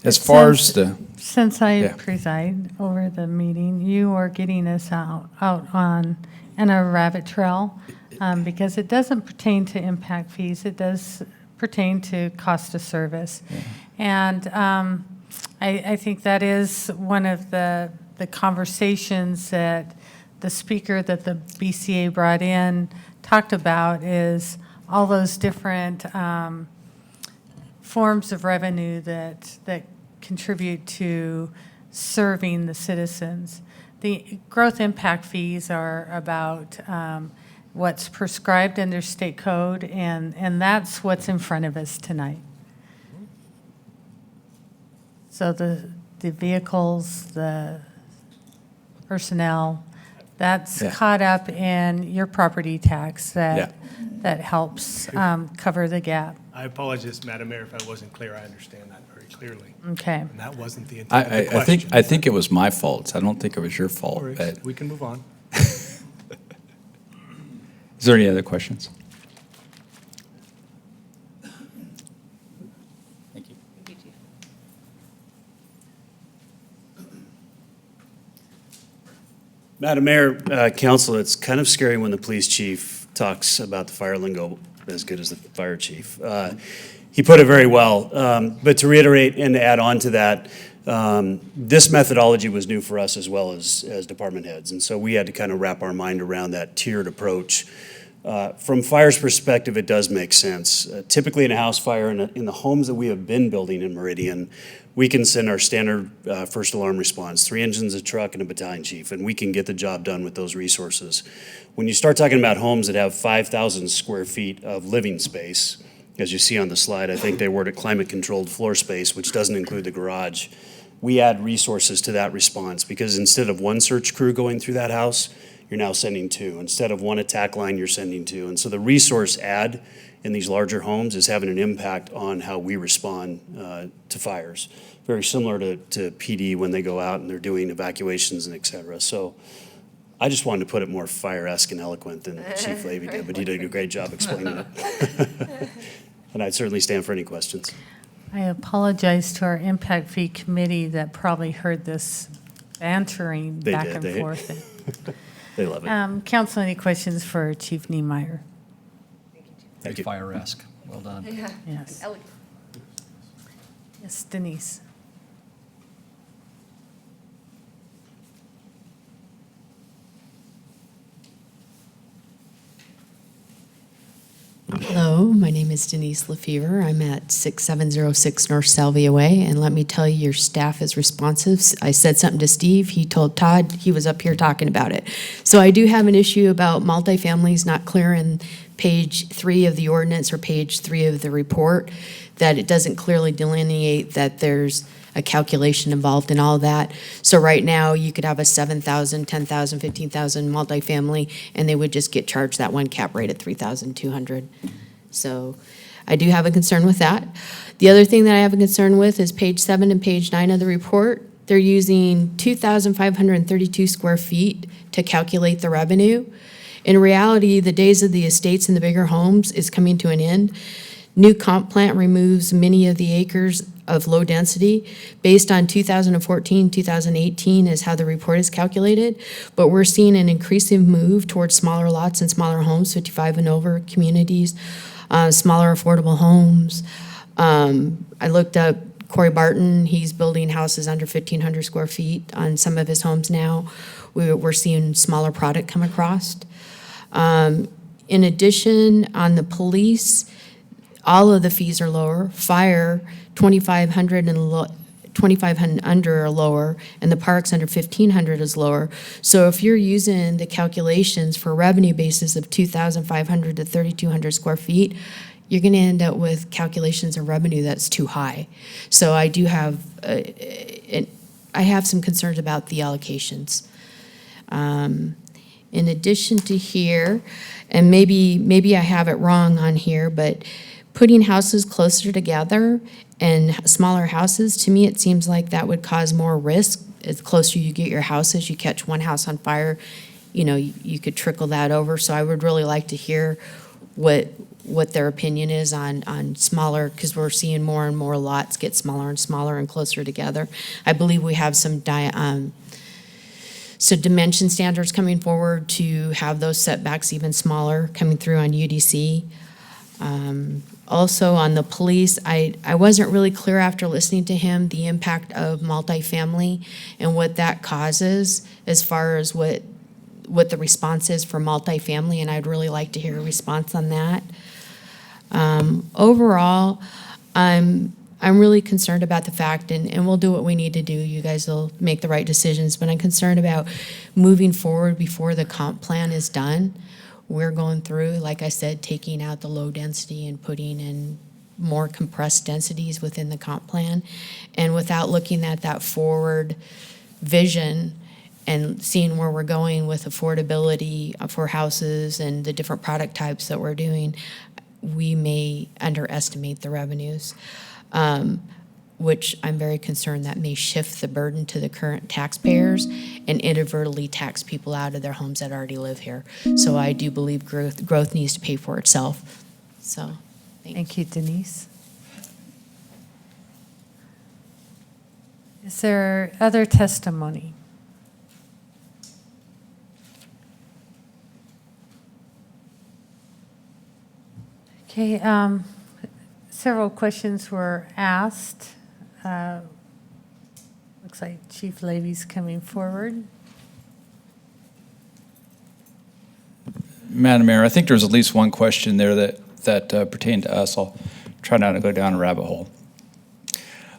As far as the... Since I Yeah. preside over the meeting, you are getting us out on a rabbit trail, because it doesn't pertain to impact fees. It does pertain to cost of service. Yeah. And I think that is one of the conversations that the speaker that the BCA brought in talked about, is all those different forms of revenue that contribute to serving the citizens. The growth impact fees are about what's prescribed under state code, and that's what's in front of us tonight. So the vehicles, the personnel, that's Yeah. caught up in your property tax that helps cover the gap. I apologize, Madam Mayor, if I wasn't clear. I understand that very clearly. Okay. And that wasn't the intent of the I question. think it was my fault. I don't think it was your fault. No worries. But We can move on. is there any other questions? Thank you. Madam Mayor, Council, it's kind of scary when the police chief talks about the fire lingo as good as the fire chief. He put it very well. But to reiterate and to add on to that, This methodology was new for us as well as department heads, and so we had to kind of wrap our mind around that tiered approach. From fire's perspective, it does make sense. Typically in a house fire, in the homes that we have been building in Meridian, we can send our standard first alarm response, 3 engines, a truck, and a battalion chief, and we can get the job done with those resources. When you start talking about homes that have 5,000 square feet of living space, as you see on the slide, I think they word it climate-controlled floor space, which doesn't include the garage, we add resources to that response, because instead of one search crew going through that house, you're now sending 2. Instead of one attack line, you're sending 2. And so the resource add in these larger homes is having an impact on how we respond to fires. Very similar to PD when they go out and they're doing evacuations and et cetera. So I just wanted to put it more fire-esque and eloquent than Chief Levy did, but he did a great job explaining it. And I'd certainly stand for any questions. I apologize to our Impact Fee Committee that probably heard this bantering They back did. and forth. They love it. Council, any questions for Chief Niemeyer? Thank you. Fire-esque. Well done. Yes. Yes, Denise. Hello, my name is Denise Lefevre. I'm at 6706 North Salvia Way, and let me tell you, your staff is responsive. I said something to Steve, he told Todd, he was up here talking about it. So I do have an issue about multifamilies not clear in page 3 of the ordinance or page 3 of the report, that it doesn't clearly delineate that there's a calculation involved in all that. So right now, you could have a 7,000, 10,000, 15,000 multifamily, and they would just get charged that one cap rate at 3,200. So I do have a concern with that. The other thing that I have a concern with is page 7 and page 9 of the report. They're using 2,532 square feet to calculate the revenue. In reality, the days of the estates and the bigger homes is coming to an end. New comp plant removes many of the acres of low density. Based on 2014, 2018 is how the report is calculated, but we're seeing an increasing move towards smaller lots and smaller homes, 55 and over communities, smaller affordable homes. I looked up Corey Barton, he's building houses under 1,500 square feet on some of his homes now. We're seeing smaller product come across. In addition, on the police, all of the fees are lower. Fire, 2,500 and 2,500 under or lower, and the parks under 1,500 is lower. So if you're using the calculations for revenue basis of 2,500 to 3,200 square feet, you're going to end up with calculations of revenue that's too high. So I do have, I have some concerns about the allocations. In addition to here, and maybe I have it wrong on here, but putting houses closer together and smaller houses, to me, it seems like that would cause more risk. As closer you get your houses, you catch one house on fire, you could trickle that over. So I would really like to hear what their opinion is on smaller, because we're seeing more and more lots get smaller and smaller and closer together. I believe we have some dimension standards coming forward to have those setbacks even smaller coming through on UDC. Also on the police, I wasn't really clear after listening to him, the impact of multifamily and what that causes as far as what the response is for multifamily, and I'd really like to hear a response on that. Overall, I'm really concerned about the fact, and we'll do what we need to do. You guys will make the right decisions, but I'm concerned about moving forward before the comp plan is done. We're going through, like I said, taking out the low density and putting in more compressed densities within the comp plan. And without looking at that forward vision and seeing where we're going with affordability for houses and the different product types that we're doing, we may underestimate the revenues, which I'm very concerned that may shift the burden to the current taxpayers and inadvertently tax people out of their homes that already live here. So I do believe growth needs to pay for itself. So, Thank you, Denise. Is there other testimony? Okay, several questions were asked. Looks like Chief Levy's coming forward. Madam Mayor, I think there's at least one question there that pertained to us. I'll try not to go down a rabbit hole.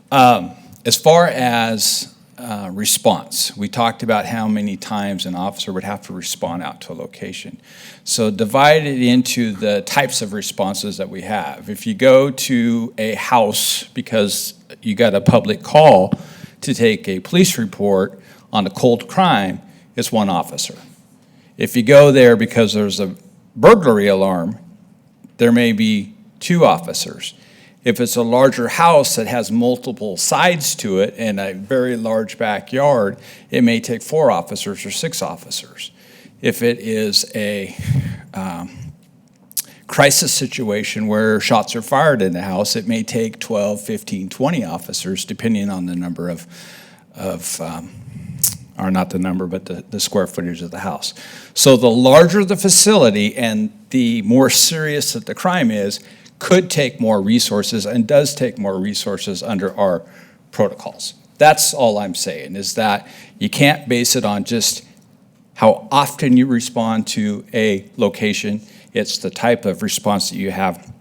As far as response, we talked about how many times an officer would have to respond out to a location. So divide it into the types of responses that we have. If you go to a house because you got a public call to take a police report on a cold crime, it's one officer. If you go there because there's a burglary alarm, there may be 2 officers. If it's a larger house that has multiple sides to it and a very large backyard, it may take 4 officers or 6 officers. If it is a crisis situation where shots are fired in the house, it may take 12, 15, 20 officers, depending on the number or not the number, but the square footage of the house. So the larger the facility and the more serious that the crime is, could take more resources and does take more resources under our protocols. That's all I'm saying, is that you can't base it on just how often you respond to a location. It's the type of response that you have,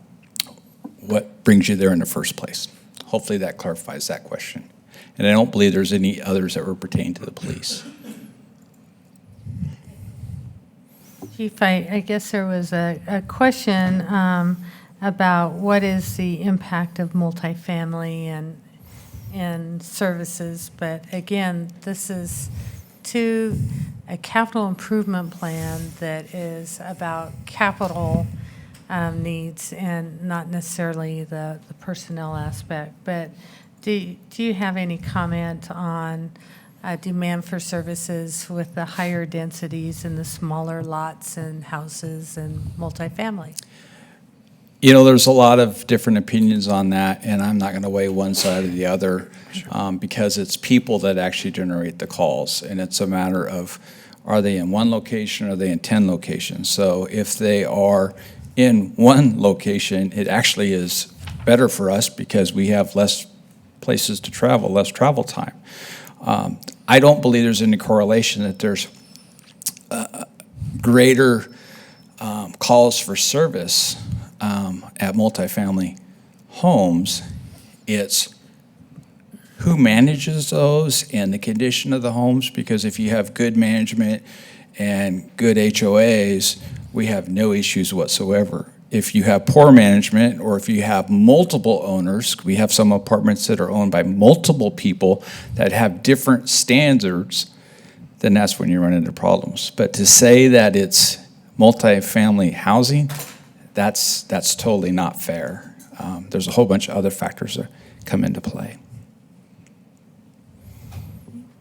what brings you there in the first place. Hopefully that clarifies that question. And I don't believe there's any others that were pertaining to the police. Chief, I guess there was a question about what is the impact of multifamily and services. But again, this is a capital improvement plan that is about capital needs and not necessarily the personnel aspect. But do you have any comment on demand for services with the higher densities and the smaller lots and houses and multifamily? You know, there's a lot of different opinions on that, and I'm not going to weigh one side or the other because it's people that actually generate the calls, and it's a matter of, are they in one location or are they in 10 locations? So if they are in one location, it actually is better for us because we have less places to travel, less travel time. I don't believe there's any correlation that there's greater calls for service at multifamily homes. It's who manages those and the condition of the homes, because if you have good management and good HOAs, we have no issues whatsoever. If you have poor management or if you have multiple owners, we have some apartments that are owned by multiple people that have different standards, then that's when you run into problems. But to say that it's multifamily housing, that's totally not fair. There's a whole bunch of other factors that come into play.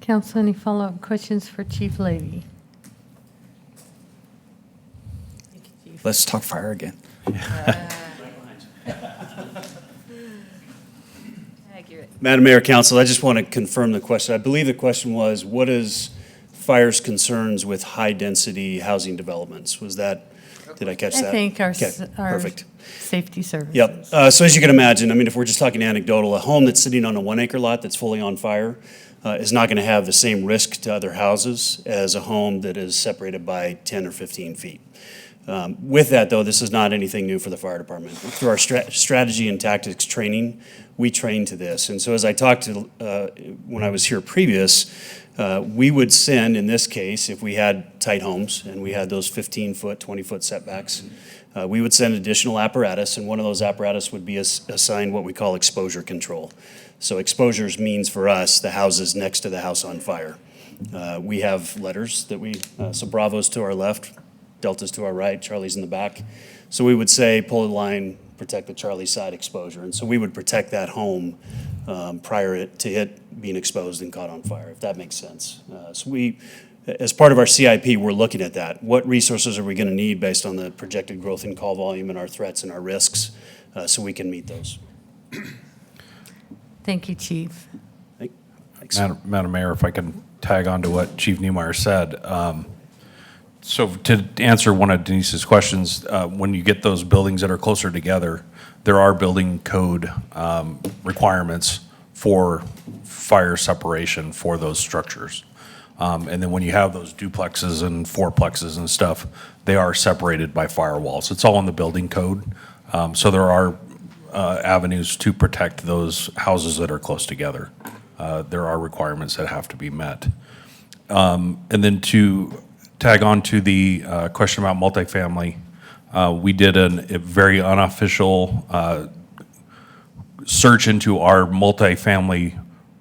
Council, any follow-up questions for Chief Levy? Let's talk fire again. Madam Mayor, Council, I just want to confirm the question. I believe the question was, what is fire's concerns with high-density housing developments? Was that, did I catch that? I think our Okay, perfect. safety services. Yep. So as you can imagine, I mean, if we're just talking anecdotal, a home that's sitting on a 1-acre lot that's fully on fire is not going to have the same risk to other houses as a home that is separated by 10 or 15 feet. With that, though, this is not anything new for the fire department. Through our strategy and tactics training, we train to this. And so as I talked to when I was here previous, we would send, in this case, if we had tight homes and we had those 15-foot, 20-foot setbacks, we would send additional apparatus, and one of those apparatus would be assigned what we call exposure control. So exposures means for us the houses next to the house on fire. We have letters that so Bravo's to our left, Delta's to our right, Charlie's in the back. So we would say, pull the line, protect the Charlie side exposure. And so we would protect that home prior to it being exposed and caught on fire, if that makes sense. So we, as part of our CIP, we're looking at that. What resources are we going to need based on the projected growth in call volume and our threats and our risks so we can meet those? Thank you, Chief. Thanks. Madam Mayor, if I can tag on to what Chief Niemeyer said. So to answer one of Denise's questions, when you get those buildings that are closer together, there are building code requirements for fire separation for those structures. And then when you have those duplexes and fourplexes and stuff, they are separated by firewalls. It's all in the building code. So there are avenues to protect those houses that are close together. There are requirements that have to be met. And then to tag on to the question about multifamily, we did a very unofficial search into our multifamily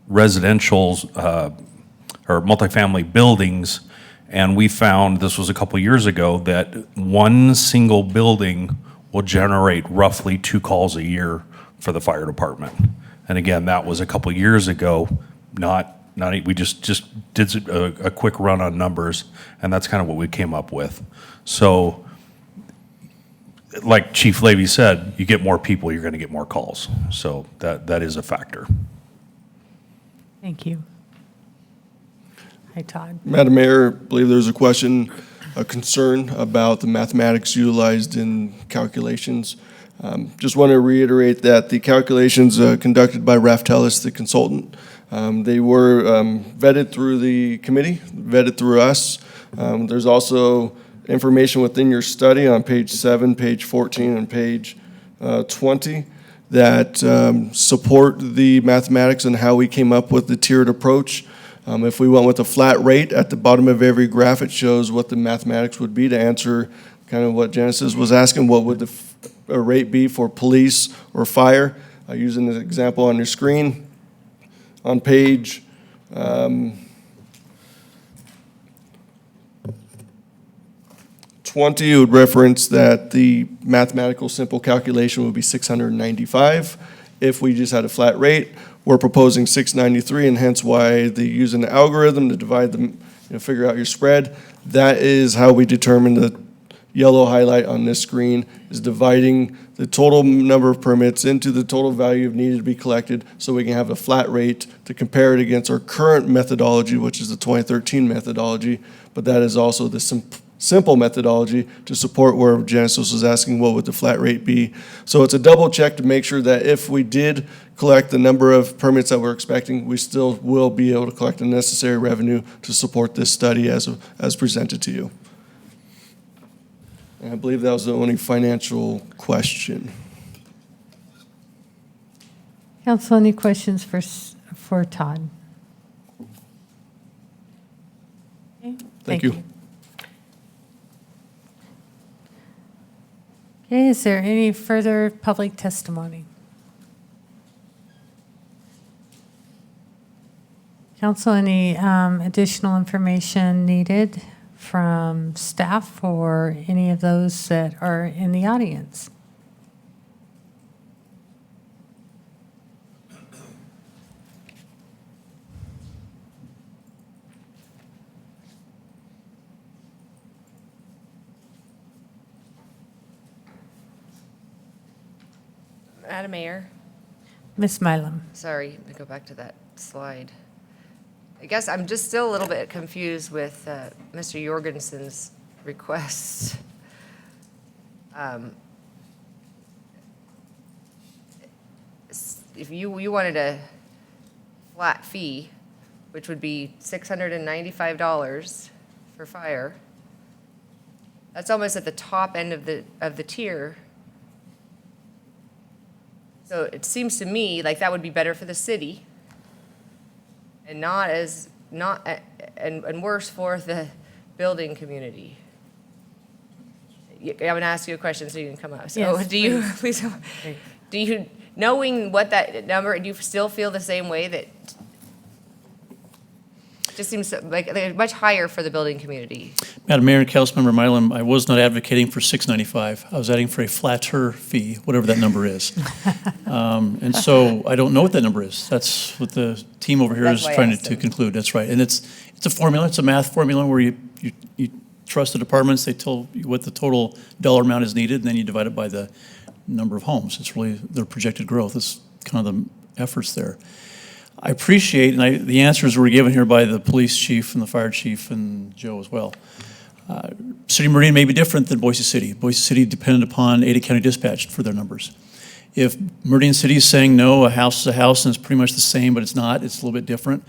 residential's or multifamily buildings, and we found, this was a couple years ago, that one single building will generate roughly 2 calls a year for the fire department. And again, that was a couple years ago, we just did a quick run on numbers, and that's kind of what we came up with. So, like Chief Levy said, you get more people, you're gonna get more calls. So that is a factor. Thank you. Hi, Todd. Madam Mayor, I believe there's a question, a concern about the mathematics utilized in calculations. Just want to reiterate that the calculations conducted by Raftelis, the consultant, they were vetted through the committee, vetted through us. There's also information within your study on page 7, page 14, and page 20 that support the mathematics and how we came up with the tiered approach. If we went with a flat rate, at the bottom of every graph, it shows what the mathematics would be to answer kind of what Genesis was asking, what would the rate be for police or fire? Using the example on your screen, on page 20, it would reference that the mathematical simple calculation would be 695. If we just had a flat rate, we're proposing 693, and hence why the using the algorithm to divide them, figure out your spread. That is how we determine the yellow highlight on this screen, is dividing the total number of permits into the total value of needed to be collected, so we can have a flat rate to compare it against our current methodology, which is the 2013 methodology. But that is also the simple methodology to support where Genesis was asking what would the flat rate be. So it's a double check to make sure that if we did collect the number of permits that we're expecting, we still will be able to collect the necessary revenue to support this study as presented to you. And I believe that was the only financial question. Council, any questions for Todd? Okay, Thank you. Okay, is there any further public testimony? Council, any additional information needed from staff or any of those that are in the audience? Madam Mayor, Ms. Milam. sorry to go back to that slide. I guess I'm just still a little bit confused with Mr. Jorgensen's request. If you wanted a flat fee, which would be $695 for fire, that's almost at the top end of the tier. So it seems to me like that would be better for the city and and worse for the building community. I'm going to ask you a question so you can come up. So Yes, do you, knowing what that number, do you still feel the same way that just seems like much higher for the building community? Madam Mayor and Councilmember Mylum, I was not advocating for $695. I was advocating for a flatter fee, whatever that number is. And so I don't know what that number is. That's what the team over here That's is why I trying asked to him. conclude. That's right. And it's a formula, it's a math formula where you trust the departments, they tell you what the total dollar amount is needed, and then you divide it by the number of homes. It's really their projected growth. It's kind of the efforts there. I appreciate, and the answers were given here by the police chief and the fire chief and Joe as well. City of Meridian may be different than Boise City. Boise City depended upon Ada County Dispatch for their numbers. If Meridian City is saying, no, a house is a house and it's pretty much the same, but it's not, it's a little bit different,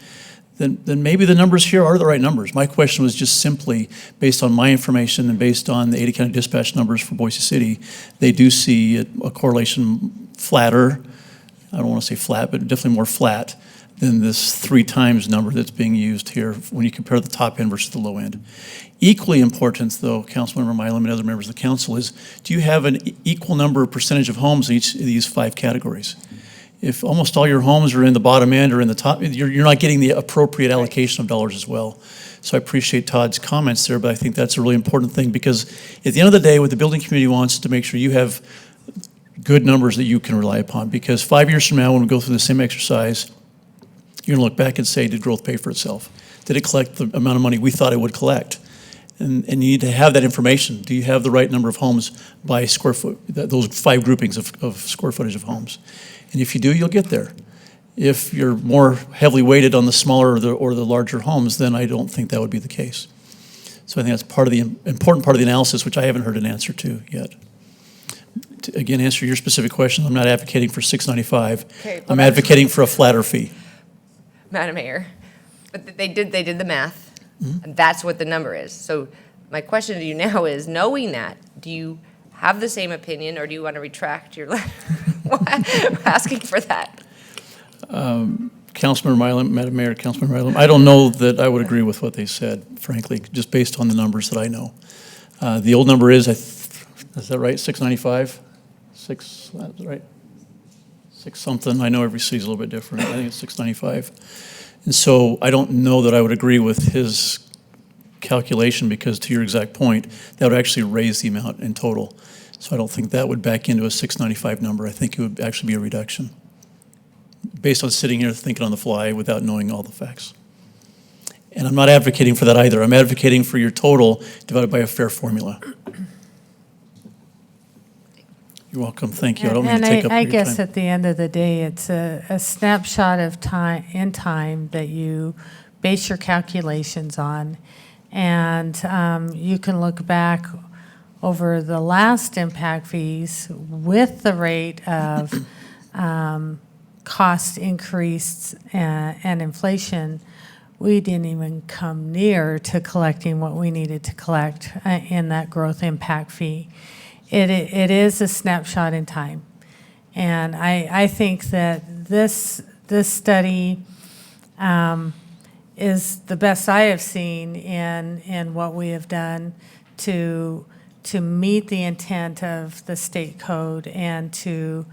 then maybe the numbers here are the right numbers. My question was just simply, based on my information and based on the Ada County Dispatch numbers for Boise City, they do see a correlation flatter, I don't want to say flat, but definitely more flat than this 3 times number that's being used here when you compare the top end versus the low end. Equally important, though, Councilmember Mylum and other members of the council, is do you have an equal number of percentage of homes in each of these 5 categories? If almost all your homes are in the bottom end or in the top, you're not getting the appropriate allocation of dollars as well. So I appreciate Todd's comments there, but I think that's a really important thing because at the end of the day, what the building community wants is to make sure you have good numbers that you can rely upon. Because 5 years from now, when we go through the same exercise, you're gonna look back and say, did growth pay for itself? Did it collect the amount of money we thought it would collect? And you need to have that information. Do you have the right number of homes by square foot, those 5 groupings of square footage of homes? And if you do, you'll get there. If you're more heavily weighted on the smaller or the larger homes, then I don't think that would be the case. So I think that's part of the important part of the analysis, which I haven't heard an answer to yet. To, again, answer your specific question, I'm not advocating for $695. Okay, well, I'm advocating for a flatter fee. Madam Mayor, but they did the math, and that's what the number is. So my question to you now is, knowing that, do you have the same opinion, or do you want to retract your letter? Asking for that. Councilmember Mylum, Madam Mayor, Councilmember Mylum, I don't know that I would agree with what they said, frankly, just based on the numbers that I know. The old number is, is that right, 695? That's right? 6 something, I know every city's a little bit different, I think it's 695. And so I don't know that I would agree with his calculation because to your exact point, that would actually raise the amount in total. So I don't think that would back into a 695 number. I think it would actually be a reduction based on sitting here thinking on the fly without knowing all the facts. And I'm not advocating for that either. I'm advocating for your total divided by a fair formula. You're welcome. Thank you. I don't mean to take up your time. I guess at the end of the day, it's a snapshot of time in time that you base your calculations on. And you can look back over the last impact fees with the rate of cost increase and inflation. We didn't even come near to collecting what we needed to collect in that growth impact fee. It is a snapshot in time. And I think that this study is the best I have seen in what we have done to meet the intent of the state code and to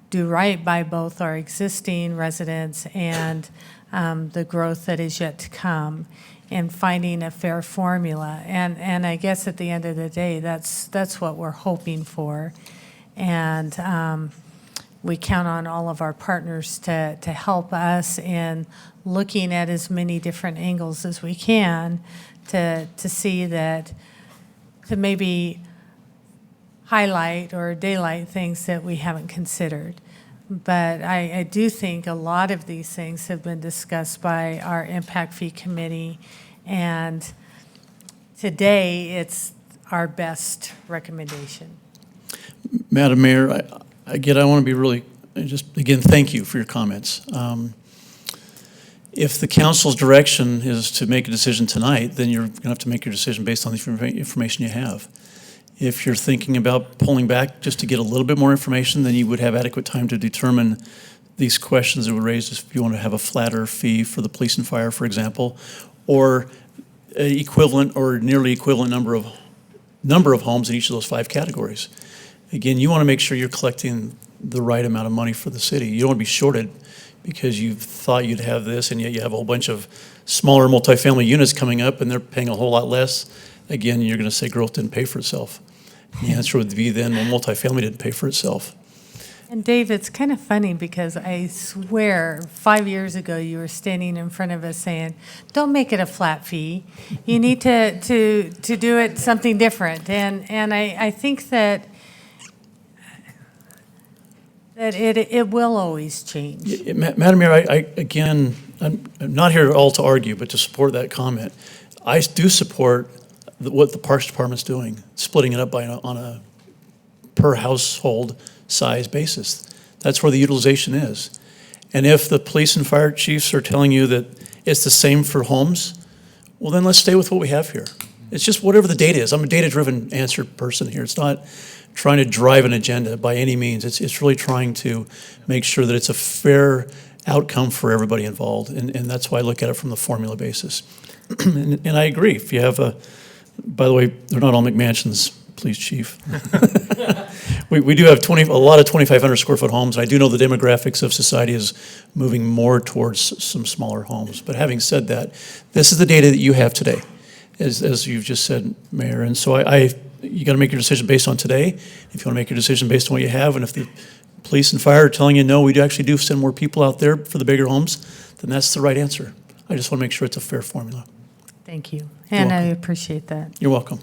do right by both our existing residents and the growth that is yet to come, and finding a fair formula. And I guess at the end of the day, that's what we're hoping for. And we count on all of our partners to help us in looking at as many different angles as we can to see that, to maybe highlight or daylight things that we haven't considered. But I do think a lot of these things have been discussed by our impact fee committee, and today it's our best recommendation. Madam Mayor, I want to be really, again, thank you for your comments. If the council's direction is to make a decision tonight, then you're going to have to make your decision based on the information you have. If you're thinking about pulling back just to get a little bit more information, then you would have adequate time to determine these questions that were raised. If you want to have a flatter fee for the police and fire, for example, or an equivalent or nearly equivalent number of homes in each of those 5 categories. Again, you want to make sure you're collecting the right amount of money for the city. You don't want to be shorted because you thought you'd have this, and yet you have a whole bunch of smaller multifamily units coming up, and they're paying a whole lot less. Again, you're going to say growth didn't pay for itself. The answer would be then, well, multifamily didn't pay for itself. And Dave, it's kind of funny because I swear 5 years ago you were standing in front of us saying, don't make it a flat fee. You need to do it something different. And I think that it will always change. Madam Mayor, again, I'm not here at all to argue, but to support that comment. I do support what the Parks Department's doing, splitting it up on a per household size basis. That's where the utilization is. And if the police and fire chiefs are telling you that it's the same for homes, well, then let's stay with what we have here. It's just whatever the data is. I'm a data-driven answer person here. It's not trying to drive an agenda by any means. It's really trying to make sure that it's a fair outcome for everybody involved. And that's why I look at it from the formula basis. And I agree. If you have by the way, they're not all McMansions, please, chief. We do have a lot of 2,500 square foot homes. I do know the demographics of society is moving more towards some smaller homes. But having said that, this is the data that you have today, as you've just said, Mayor. And so you got to make your decision based on today. If you want to make your decision based on what you have, and if the police and fire are telling you, no, we actually do send more people out there for the bigger homes, then that's the right answer. I just want to make sure it's a fair formula. Thank you. And I appreciate that. You're welcome.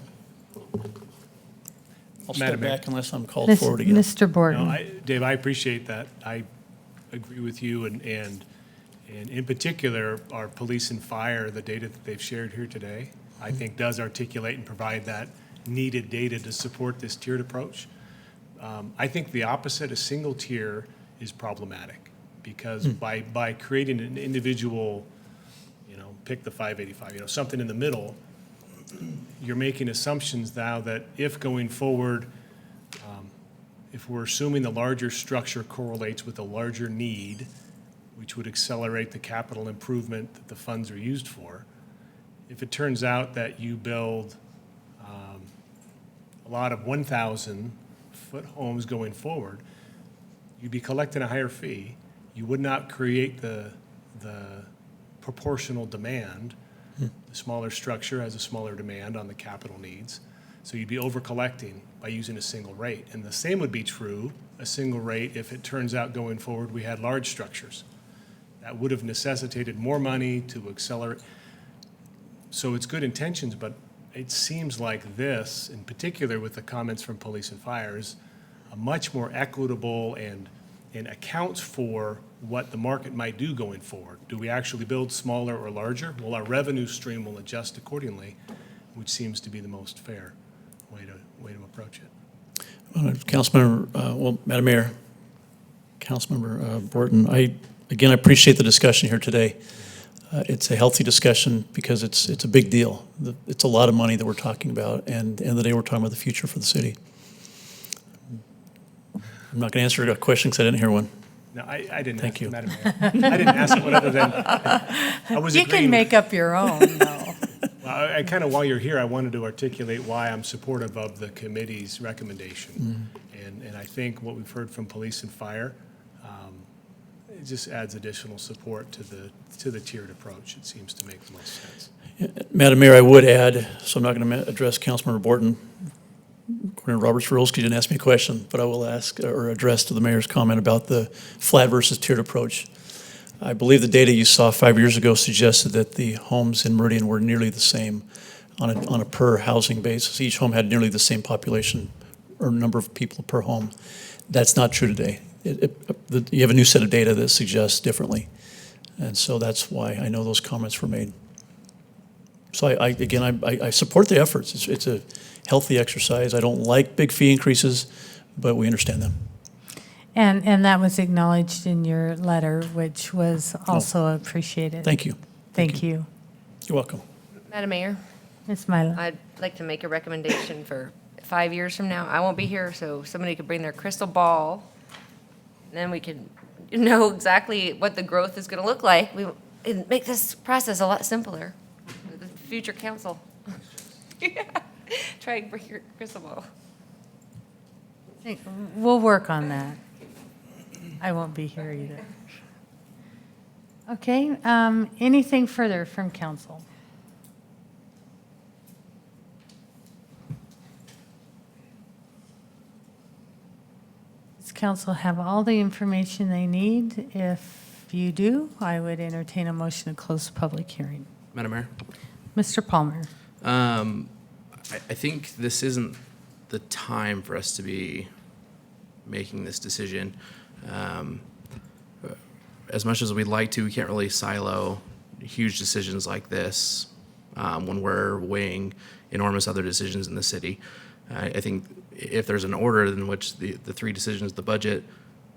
I'll step Madam Mayor. back unless I'm called forward again. Mr. Borton. No, Dave, I appreciate that. I agree with you, and in particular, our police and fire, the data that they've shared here today, I think does articulate and provide that needed data to support this tiered approach. I think the opposite, a single tier, is problematic, because by creating an individual, pick the 585, something in the middle, you're making assumptions now that if going forward, if we're assuming the larger structure correlates with a larger need, which would accelerate the capital improvement that the funds are used for, if it turns out that you build a lot of 1,000-foot homes going forward, you'd be collecting a higher fee. You would not create the proportional demand. The smaller structure has a smaller demand on the capital needs. So you'd be over-collecting by using a single rate. And the same would be true, a single rate, if it turns out going forward we had large structures. That would have necessitated more money to accelerate. So it's good intentions, but it seems like this, in particular with the comments from police and fire, is a much more equitable and accounts for what the market might do going forward. Do we actually build smaller or larger? Well, our revenue stream will adjust accordingly, which seems to be the most fair way to approach it. Madam Mayor, Councilmember Borton, I appreciate the discussion here today. It's a healthy discussion because it's a big deal. It's a lot of money that we're talking about, and at the end of the day, we're talking about the future for the city. I'm not going to answer a question because I didn't hear one. No, I didn't Thank ask, you. Madam Mayor. I didn't ask one other than, I was You agreeing. can make up your own, though. Well, I kind of, while you're here, I wanted to articulate why I'm supportive of the committee's recommendation. And I think what we've heard from police and fire, it just adds additional support to the tiered approach. It seems to make the most sense. Madam Mayor, I would add, so I'm not going to address Councilmember Borton according to Robert's rules, because you didn't ask me a question, but I will ask or address to the mayor's comment about the flat versus tiered approach. I believe the data you saw 5 years ago suggested that the homes in Meridian were nearly the same on a per housing basis. Each home had nearly the same population or number of people per home. That's not true today. You have a new set of data that suggests differently. And so that's why I know those comments were made. So I support the efforts. It's a healthy exercise. I don't like big fee increases, but we understand them. And that was acknowledged in your letter, which was also appreciated. Thank you. Thank you. You're welcome. Madam Mayor, Ms. Mila. I'd like to make a recommendation for 5 years from now. I won't be here, so somebody could bring their crystal ball, and then we can know exactly what the growth is going to look like. It'd make this process a lot simpler for the future council. Yeah. Try and bring your crystal ball. We'll work on that. I won't be here either. Okay, anything further from council? Does council have all the information they need? If you do, I would entertain a motion to close the public hearing. Madam Mayor, Mr. Palmer. I think this isn't the time for us to be making this decision. As much as we'd like to, we can't really silo huge decisions like this when we're weighing enormous other decisions in the city. I think if there's an order in which the three decisions, the budget,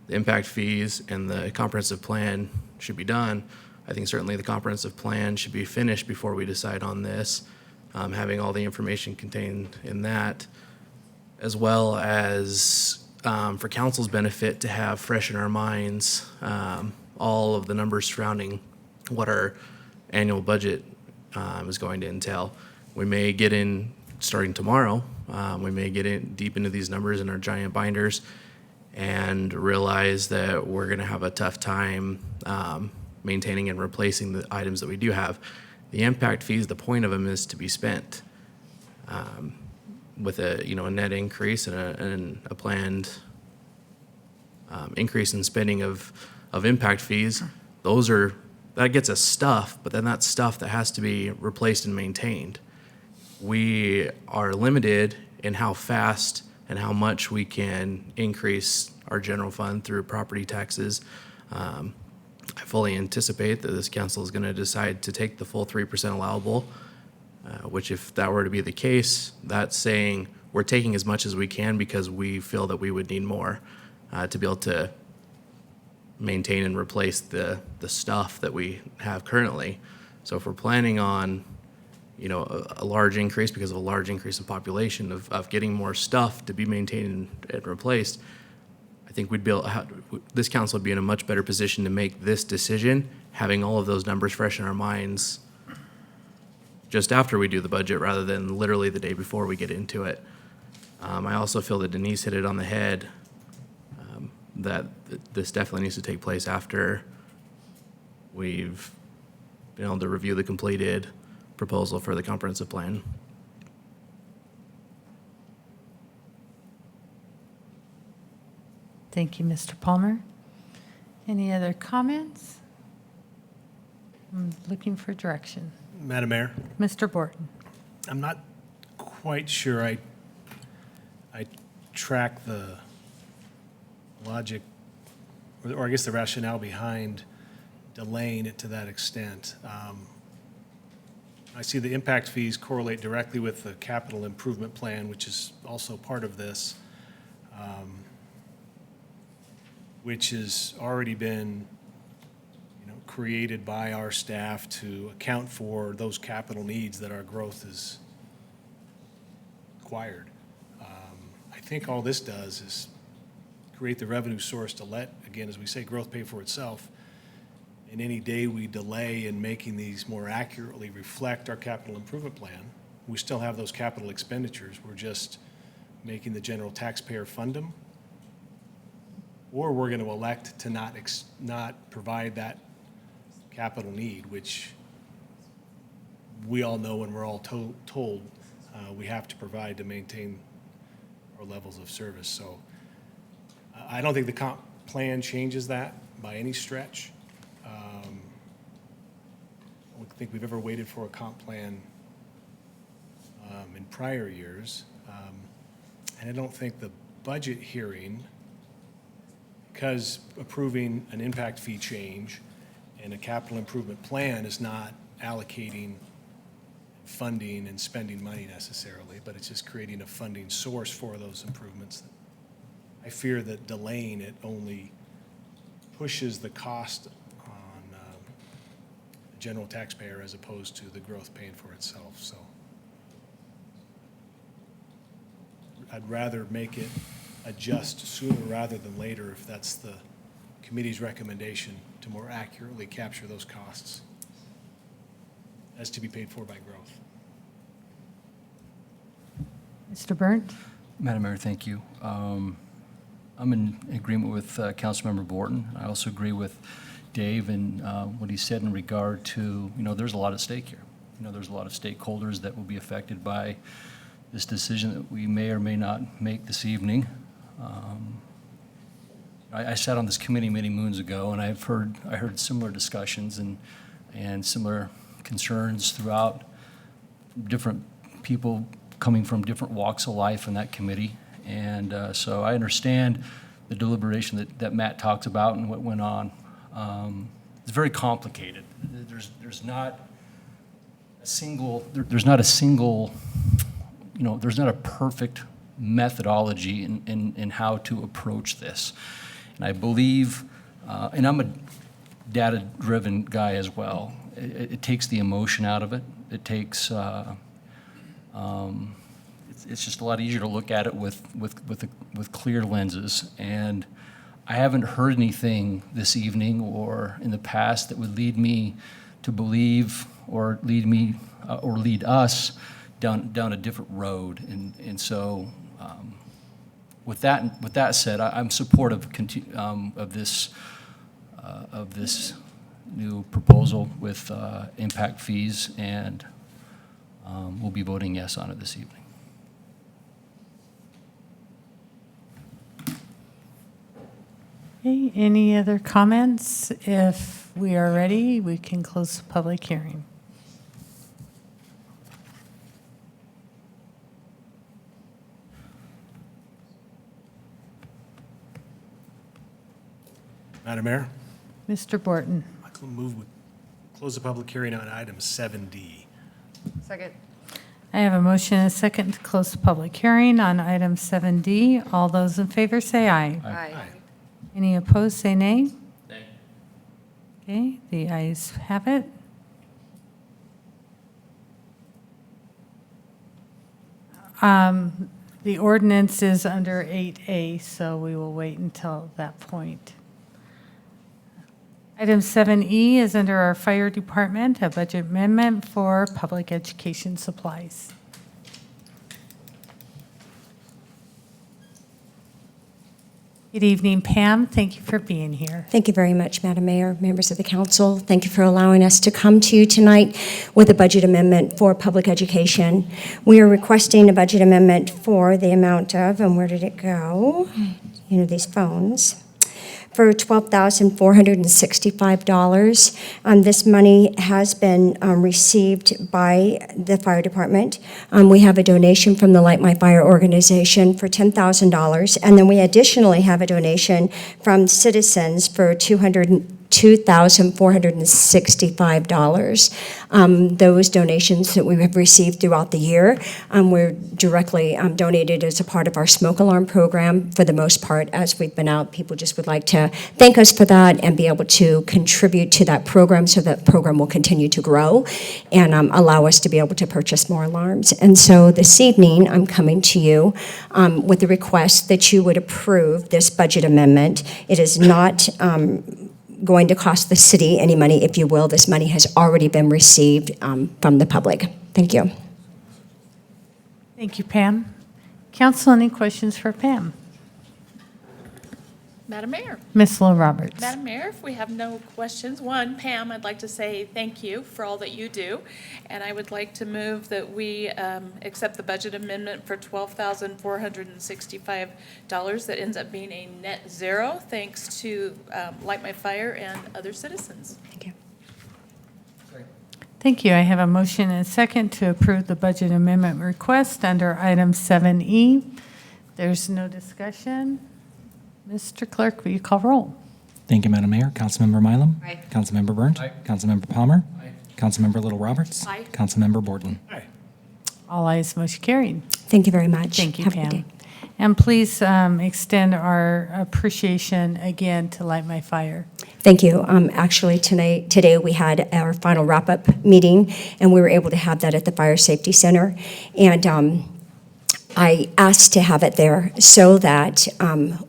the impact fees and the comprehensive plan should be done. I think certainly the comprehensive plan should be finished before we decide on this, having all the information contained in that, as well as for council's benefit to have fresh in our minds all of the numbers surrounding what our annual budget is going to entail. We may get in, starting tomorrow, we may get in deep into these numbers in our giant binders and realize that we're going to have a tough time maintaining and replacing the items that we do have. The impact fees, the point of them is to be spent with a net increase and a planned increase in spending of impact fees. That gets us stuff, but then that's stuff that has to be replaced and maintained. We are limited in how fast and how much we can increase our general fund through property taxes. I fully anticipate that this council is going to decide to take the full 3% allowable, which if that were to be the case, that's saying we're taking as much as we can because we feel that we would need more to be able to maintain and replace the stuff that we have currently. So if we're planning on a large increase because of a large increase in population of getting more stuff to be maintained and replaced, I think this council would be in a much better position to make this decision, having all of those numbers fresh in our minds just after we do the budget rather than literally the day before we get into it. I also feel that Denise hit it on the head, that this definitely needs to take place after we've been able to review the completed proposal for the comprehensive plan. Thank you, Mr. Palmer. Any other comments? I'm looking for direction. Madam Mayor, Mr. Borton. I'm not quite sure I track the logic, or I guess the rationale behind delaying it to that extent. I see the impact fees correlate directly with the capital improvement plan, which is also part of this, which has already been created by our staff to account for those capital needs that our growth is required. I think all this does is create the revenue source to let, again, as we say, growth pay for itself. And any day we delay in making these more accurately reflect our capital improvement plan, we still have those capital expenditures. We're just making the general taxpayer fund them, or we're going to elect to not provide that capital need, which we all know and we're all told we have to provide to maintain our levels of service. So I don't think the comp plan changes that by any stretch. I don't think we've ever waited for a comp plan in prior years. And I don't think the budget hearing, because approving an impact fee change and a capital improvement plan is not allocating funding and spending money necessarily, but it's just creating a funding source for those improvements. I fear that delaying it only pushes the cost on the general taxpayer as opposed to the growth paying for itself. So I'd rather make it adjust sooner rather than later if that's the committee's recommendation to more accurately capture those costs as to be paid for by growth. Mr. Burnt? Madam Mayor, thank you. I'm in agreement with Councilmember Borton. I also agree with Dave and what he said in regard to, there's a lot at stake here. There's a lot of stakeholders that will be affected by this decision that we may or may not make this evening. I sat on this committee many moons ago, and I heard similar discussions and similar concerns throughout different people coming from different walks of life in that committee. And so I understand the deliberation that Matt talked about and what went on. It's very complicated. There's not a single, there's not a perfect methodology in how to approach this. And I believe, and I'm a data-driven guy as well. It takes the emotion out of it. It takes, it's just a lot easier to look at it with clear lenses. And I haven't heard anything this evening or in the past that would lead me to believe or lead me or lead us down a different road. And so, with that said, I'm supportive of this new proposal with impact fees, and we'll be voting yes on it this evening. Okay, any other comments? If we are ready, we can close the public hearing. Madam Mayor, Mr. Borton. Michael, move we close the public hearing on item 7D. Second. I have a motion and a second to close the public hearing on item 7D. All those in favor say aye. Aye. Any opposed, say nay. Nay. Okay, the ayes have it. The ordinance is under 8A, so we will wait until that point. Item 7E is under our fire department, a budget amendment for public education supplies. Good evening, Pam. Thank you for being here. Thank you very much, Madam Mayor, members of the council. Thank you for allowing us to come to you tonight with a budget amendment for public education. We are requesting a budget amendment for the amount of, and where did it go? You know, these phones. For $12,465. This money has been received by the fire department. We have a donation from the Light My Fire organization for $10,000, and then we additionally have a donation from citizens for $2,465. Those donations that we have received throughout the year were directly donated as a part of our smoke alarm program. For the most part, as we've been out, people just would like to thank us for that and be able to contribute to that program so that program will continue to grow and allow us to be able to purchase more alarms. And so this evening, I'm coming to you with a request that you would approve this budget amendment. It is not going to cost the city any money, if you will. This money has already been received from the public. Thank you. Thank you, Pam. Council, any questions for Pam? Madam Mayor. Ms. Lowe Roberts. Madam Mayor, if we have no questions, one, Pam, I'd like to say thank you for all that you do. And I would like to move that we accept the budget amendment for $12,465 that ends up being a net zero, thanks to Light My Fire and other citizens. Thank you. Thank you. I have a motion and a second to approve the budget amendment request under item 7E. There's no discussion. Mr. Clerk, will you call roll? Thank you, Madam Mayor. Councilmember Mylum? Aye. Councilmember Burnt? Aye. Councilmember Palmer? Aye. Councilmember Little Roberts? Aye. Councilmember Borton? Aye. All ayes, motion carried. Thank you very much. Thank you, Have a good Pam. day. And please extend our appreciation again to Light My Fire. Thank you. Actually, today we had our final wrap-up meeting, and we were able to have that at the Fire Safety Center. And I asked to have it there so that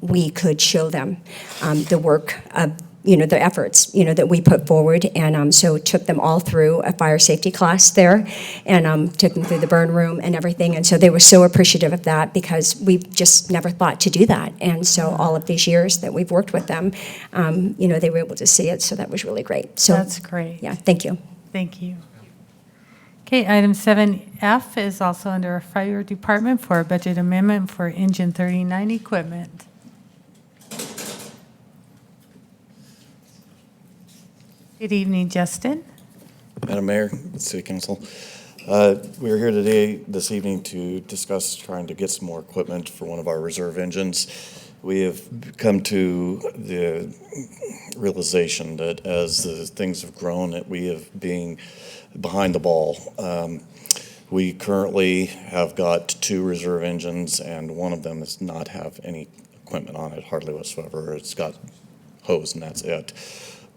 we could show them the work of, the efforts, that we put forward. And so took them all through a fire safety class there and took them through the burn room and everything. And so they were so appreciative of that because we've just never thought to do that. And so all of these years that we've worked with them, they were able to see it. So that was really great. So That's great. yeah, thank you. Thank you. Okay, item 7F is also under our fire department for a budget amendment for engine 39 equipment. Good evening, Justin. Madam Mayor, City Council. We are here this evening to discuss trying to get some more equipment for one of our reserve engines. We have come to the realization that as the things have grown, that we have been behind the ball. We currently have got 2 reserve engines, and one of them does not have any equipment on it, hardly whatsoever. It's got hose and that's it.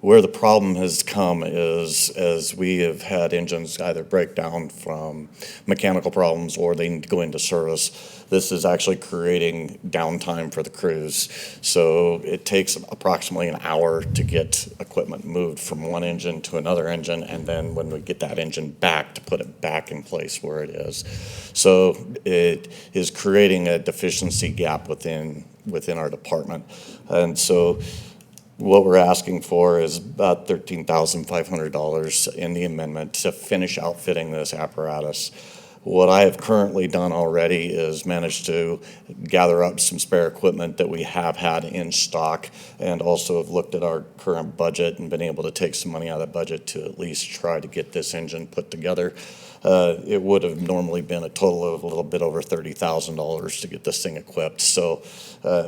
Where the problem has come is as we have had engines either break down from mechanical problems or they need to go into service, this is actually creating downtime for the crews. So it takes approximately an hour to get equipment moved from one engine to another engine, and then when we get that engine back, to put it back in place where it is. So it is creating a deficiency gap within our department. And so what we're asking for is about $13,500 in the amendment to finish outfitting this apparatus. What I have currently done already is managed to gather up some spare equipment that we have had in stock, and also have looked at our current budget and been able to take some money out of the budget to at least try to get this engine put together. It would have normally been a total of a little bit over $30,000 to get this thing equipped. So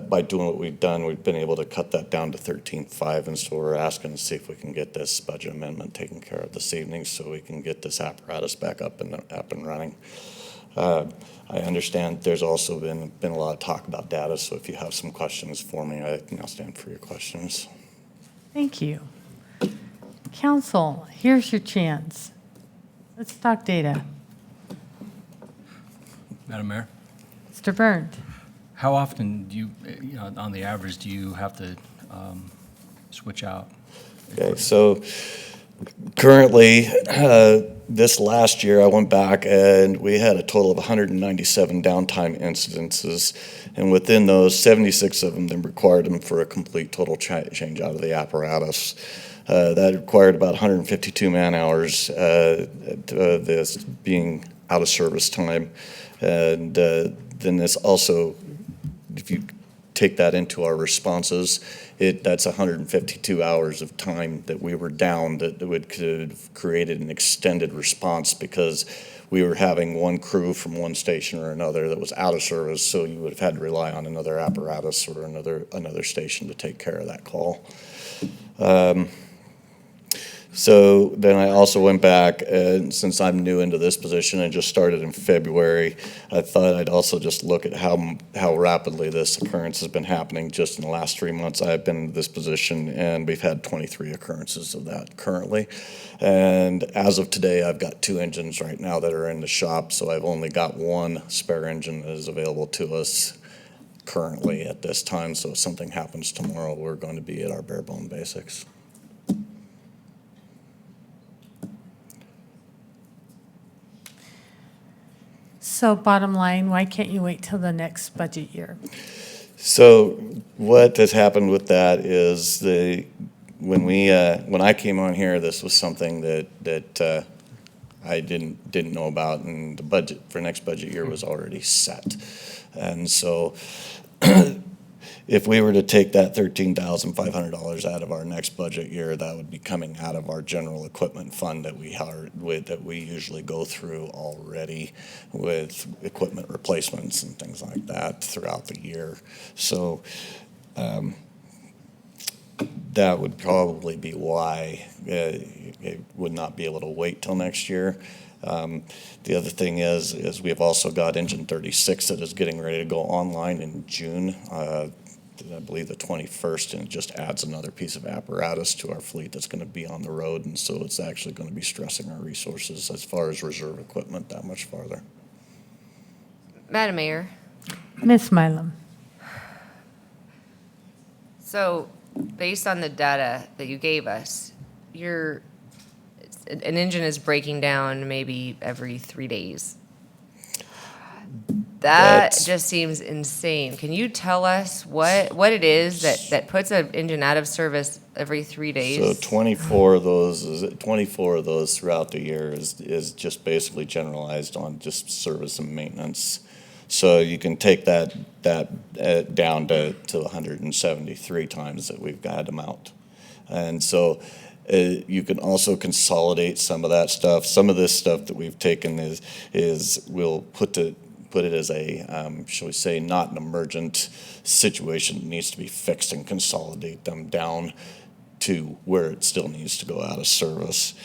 by doing what we've done, we've been able to cut that down to $13,500, and so we're asking to see if we can get this budget amendment taken care of this evening so we can get this apparatus back up and running. I understand there's also been a lot of talk about data, so if you have some questions for me, I now stand for your questions. Thank you. Council, here's your chance. Let's talk data. Madam Mayor, Mr. Burnt. how often do you, on the average, do you have to switch out? Okay, so currently, this last year, I went back and we had a total of 197 downtime incidences. And within those, 76 of them required them for a complete total change out of the apparatus. That required about 152 man-hours, this being out of service time. And then this also, if you take that into our responses, that's 152 hours of time that we were down that could have created an extended response, because we were having one crew from one station or another that was out of service, so you would have had to rely on another apparatus or another station to take care of that call. So then I also went back, and since I'm new into this position and just started in February, I thought I'd also just look at how rapidly this occurrence has been happening just in the last 3 months I've been in this position, and we've had 23 occurrences of that currently. And as of today, I've got 2 engines right now that are in the shop, so I've only got 1 spare engine that is available to us currently at this time. So if something happens tomorrow, we're going to be at our bare bone basics. So bottom line, why can't you wait till the next budget year? So what has happened with that is when I came on here, this was something that I didn't know about, and the budget for next budget year was already set. And so if we were to take that $13,500 out of our next budget year, that would be coming out of our general equipment fund that we usually go through already with equipment replacements and things like that throughout the year. So that would probably be why it would not be able to wait till next year. The other thing is we have also got engine 36 that is getting ready to go online in June. I believe the 21st, and it just adds another piece of apparatus to our fleet that's going to be on the road, and so it's actually going to be stressing our resources as far as reserve equipment that much farther. Madam Mayor, Ms. Mylum. so based on the data that you gave us, an engine is breaking down maybe every 3 days. That just seems insane. Can you tell us what it is that puts an engine out of service every 3 days? So 24 of those throughout the year is just basically generalized on just service and maintenance. So you can take that down to 173 times that we've had them out. And so you can also consolidate some of that stuff. Some of this stuff that we've taken is we'll put it as a, shall we say, not an emergent situation that needs to be fixed, and consolidate them down to where it still needs to go out of service.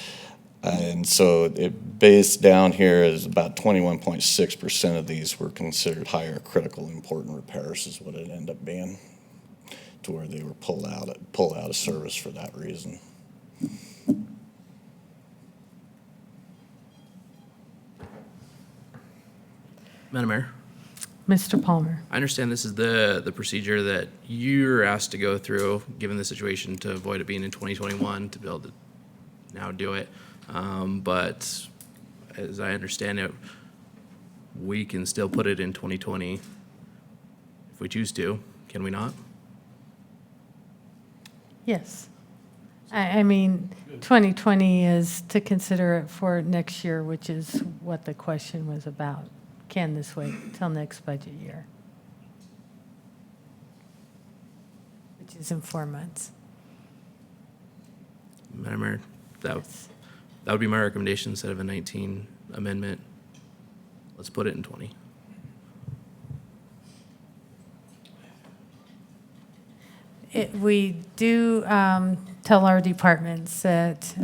And so it based down here is about 21.6% of these were considered higher critical important repairs is what it ended up being, to where they were pulled out of service for that reason. Madam Mayor, Mr. Palmer. I understand this is the procedure that you're asked to go through, given the situation, to avoid it being in 2021, to be able to now do it. But as I understand it, we can still put it in 2020 if we choose to, can we not? Yes. I mean, 2020 is to consider it for next year, which is what the question was about. Can this wait till next budget year? Which is in 4 months. Madam Mayor, that would be my recommendation instead of a 19 amendment. Let's put it in 20. We do tell our departments that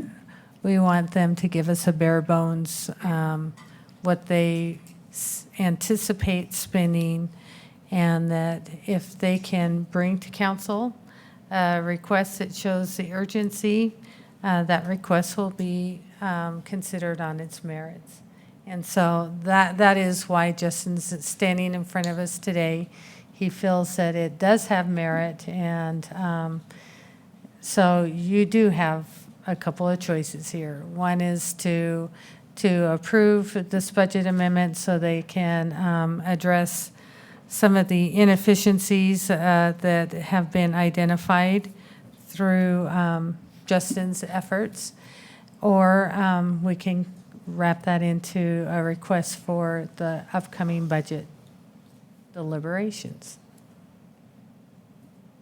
we want them to give us a bare bones, what they anticipate spending, and that if they can bring to council a request that shows the urgency, that request will be considered on its merits. And so that is why Justin's standing in front of us today. He feels that it does have merit, and so you do have a couple of choices here. One is to approve this budget amendment so they can address some of the inefficiencies that have been identified through Justin's efforts, or we can wrap that into a request for the upcoming budget deliberations.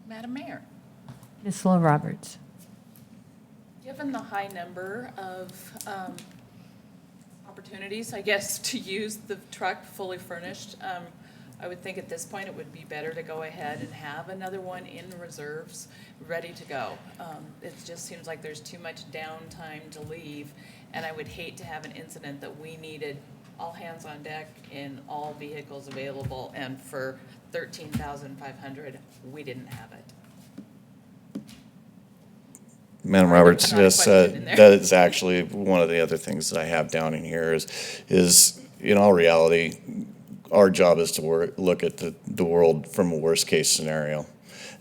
Madam Mayor, Ms. Law Roberts. given the high number of opportunities, I guess, to use the truck fully furnished, I would think at this point it would be better to go ahead and have another one in reserves, ready to go. It just seems like there's too much downtime to leave, and I would hate to have an incident that we needed all hands on deck in all vehicles available, and for $13,500, we didn't have it. Madam Roberts, Another yes, question in there. that is actually one of the other things that I have down in here is in all reality, our job is to look at the world from a worst case scenario.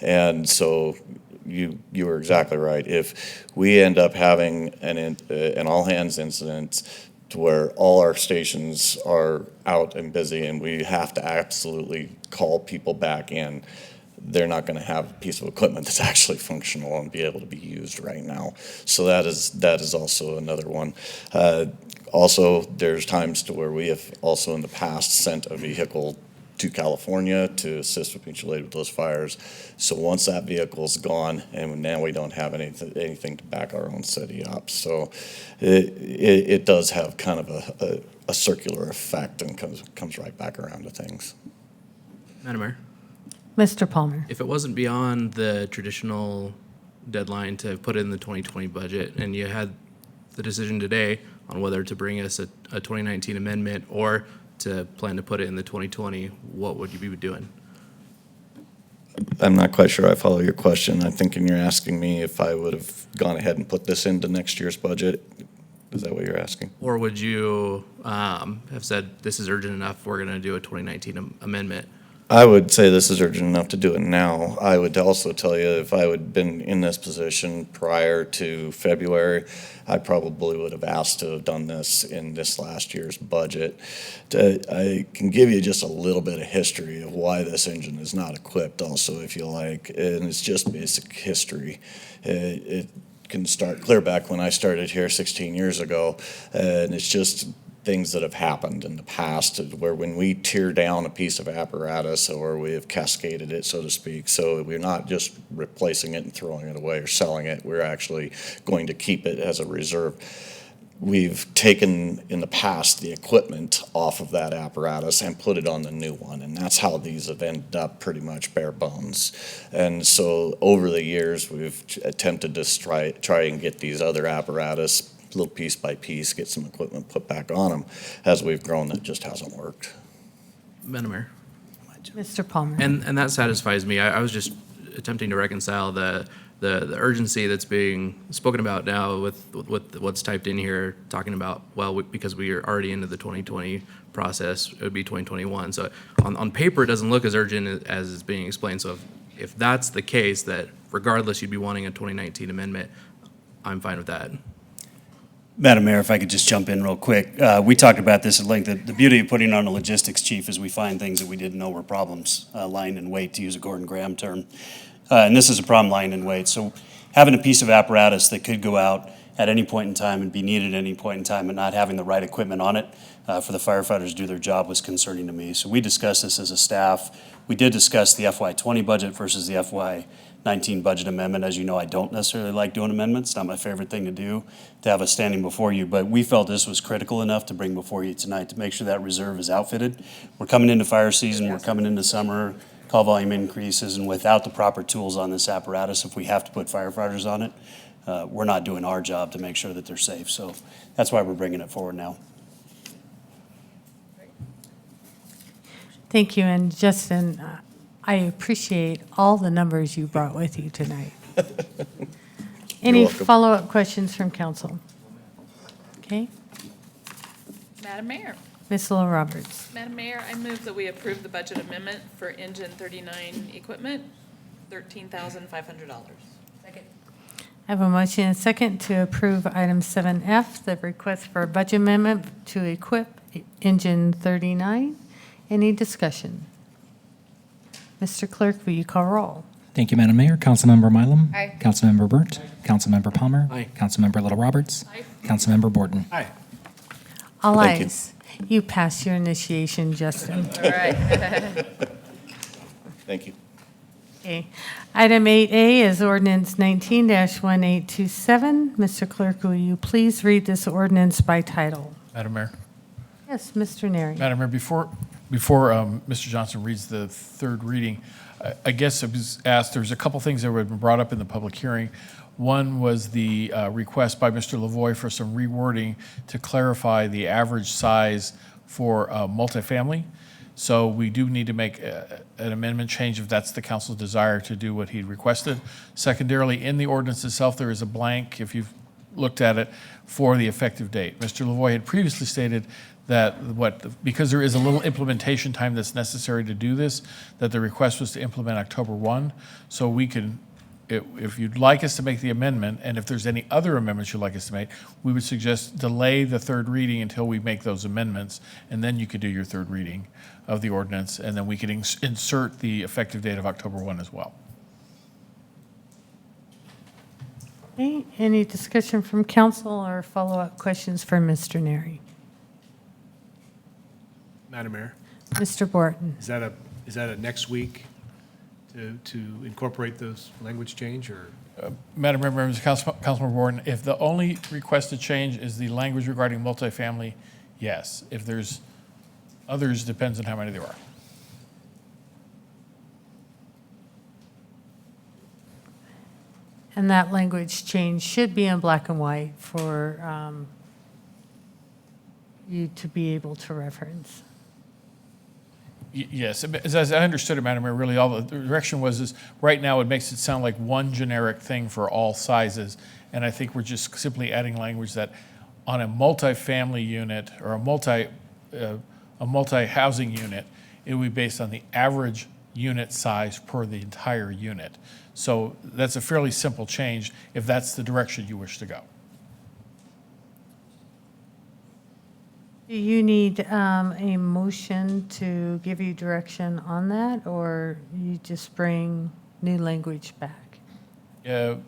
And so you are exactly right. If we end up having an all hands incident to where all our stations are out and busy and we have to absolutely call people back in, they're not going to have a piece of equipment that's actually functional and be able to be used right now. So that is also another one. Also, there's times to where we have also in the past sent a vehicle to California to assist with mutual aid with those fires. So once that vehicle's gone, and now we don't have anything to back our own city up. So it does have kind of a circular effect and comes right back around to things. Madam Mayor? Mr. Palmer. If it wasn't beyond the traditional deadline to put it in the 2020 budget, and you had the decision today on whether to bring us a 2019 amendment or to plan to put it in the 2020, what would you be doing? I'm not quite sure I follow your question. I'm thinking you're asking me if I would have gone ahead and put this into next year's budget. Is that what you're asking? Or would you have said, this is urgent enough, we're going to do a 2019 amendment? I would say this is urgent enough to do it now. I would also tell you if I would been in this position prior to February, I probably would have asked to have done this in this last year's budget. I can give you just a little bit of history of why this engine is not equipped also, if you like, and it's just basic history. It can start clear back when I started here 16 years ago, and it's just things that have happened in the past where when we tear down a piece of apparatus or we have cascaded it, so to speak, so we're not just replacing it and throwing it away or selling it, we're actually going to keep it as a reserve. We've taken in the past the equipment off of that apparatus and put it on the new one, and that's how these have ended up pretty much bare bones. And so over the years we've attempted to try and get these other apparatus little piece by piece, get some equipment put back on them. As we've grown, that just hasn't worked. Madam Mayor. Mr. Palmer. And that satisfies me. I was just attempting to reconcile the urgency that's being spoken about now with what's typed in here, talking about, well, because we are already into the 2020 process, it would be 2021. So on paper, it doesn't look as urgent as it's being explained. So if that's the case, that regardless you'd be wanting a 2019 amendment, I'm fine with that. Madam Mayor, if I could just jump in real quick. We talked about this at length. The beauty of putting on a logistics chief is we find things that we didn't know were problems, lying in wait, to use a Gordon Graham term. And this is a problem lying in wait. So having a piece of apparatus that could go out at any point in time and be needed at any point in time and not having the right equipment on it for the firefighters to do their job was concerning to me. So we discussed this as a staff. We did discuss the FY20 budget versus the FY19 budget amendment. As you know, I don't necessarily like doing amendments. It's not my favorite thing to do, to have us standing before you. But we felt this was critical enough to bring before you tonight to make sure that reserve is outfitted. We're coming into fire season. We're coming into summer. Call volume increases, and without the proper tools on this apparatus, if we have to put firefighters on it, we're not doing our job to make sure that they're safe. So that's why we're bringing it forward now. Thank you, and Justin, I appreciate all the numbers you brought with you tonight. Any welcome. follow-up questions from council? Okay, Madam Mayor. Ms. Lowell Roberts. Madam Mayor, I move that we approve the budget amendment for Engine 39 equipment, $13,500. Second. I have a motion and a second to approve item 7F, the request for a budget amendment to equip Engine 39. Any discussion? Mr. Clerk, will you call roll? Thank you, Madam Mayor. Councilmember Mylum? Aye. Councilmember Burt? Councilmember Palmer? Aye. Councilmember Little Roberts? Aye. Councilmember Borden? Aye. All Thank you. ayes. You pass your initiation, Justin. All right. Thank you. Okay. Item 8A is ordinance 19-1827. Mr. Clerk, will you please read this ordinance by title? Madam Mayor. Yes, Mr. Neri. Madam Mayor, before Mr. Johnson reads the third reading, I guess I was asked, there's a couple things that were brought up in the public hearing. One was the request by Mr. Lavoy for some rewording to clarify the average size for multifamily. So we do need to make an amendment change if that's the council's desire to do what he requested. Secondarily, in the ordinance itself, there is a blank, if you've looked at it, for the effective date. Mr. Lavoy had previously stated that because there is a little implementation time that's necessary to do this, that the request was to implement October 1. So we can, if you'd like us to make the amendment, and if there's any other amendments you'd like us to make, we would suggest delay the third reading until we make those amendments, and then you could do your third reading of the ordinance, and then we could insert the effective date of October 1 as well. Okay, any discussion from council or follow-up questions for Mr. Neri? Madam Mayor, Mr. Borton. is that a next week to incorporate those language change, or? Madam Mayor, members of Councilmember Warden, if the only requested change is the language regarding multifamily, yes. If there's others, depends on how many there are. And that language change should be in black and white for you to be able to reference. Yes, as I understood it, Madam Mayor, really all the direction is right now it makes it sound like one generic thing for all sizes. And I think we're just simply adding language that on a multifamily unit or a multi-housing unit, it would be based on the average unit size per the entire unit. So that's a fairly simple change if that's the direction you wish to go. Do you need a motion to give you direction on that, or you just bring new language back?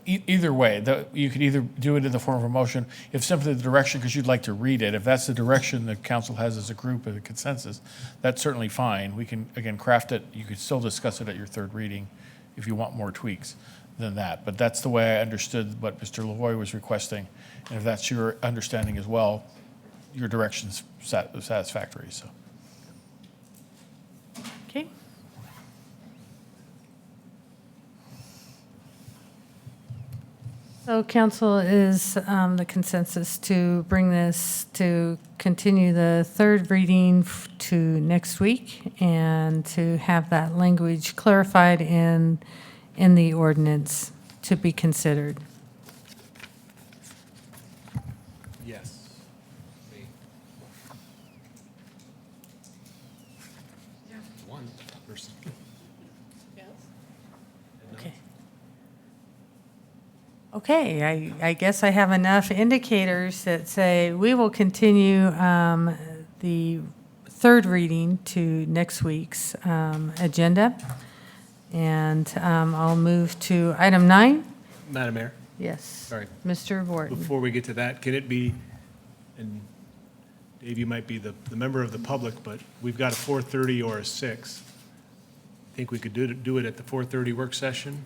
Either way, you could either do it in the form of a motion, if simply the direction, because you'd like to read it, if that's the direction the council has as a group of the consensus, that's certainly fine. We can, again, craft it. You could still discuss it at your third reading if you want more tweaks than that. But that's the way I understood what Mr. Lavoy was requesting. And if that's your understanding as well, your direction's satisfactory. So. Okay. So council is the consensus to bring this, to continue the third reading to next week and to have that language clarified in the ordinance to be considered. Yes. One person. Yes? Okay. Okay, I guess I have enough indicators that say we will continue the third reading to next week's agenda. And I'll move to item 9. Madam Mayor? Yes. Sorry. Mr. Vorton. Before we get to that, can it be, and Dave, you might be the member of the public, but we've got a 4:30 or a 6. Think we could do it at the 4:30 work session,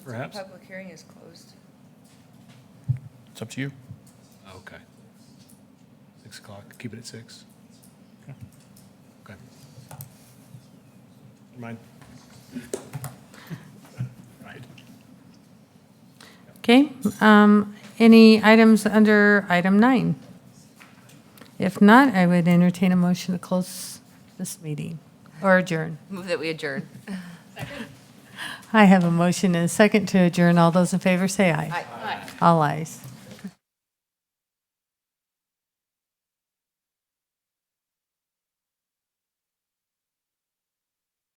perhaps? Public hearing is closed. It's up to you. Okay. 6 o'clock, keep it at 6? Okay. Mind? Right. Okay, any items under item 9? If not, I would entertain a motion to close this meeting or adjourn. Move that we adjourn. I have a motion and a second to adjourn. All those in favor say aye. Aye. All ayes.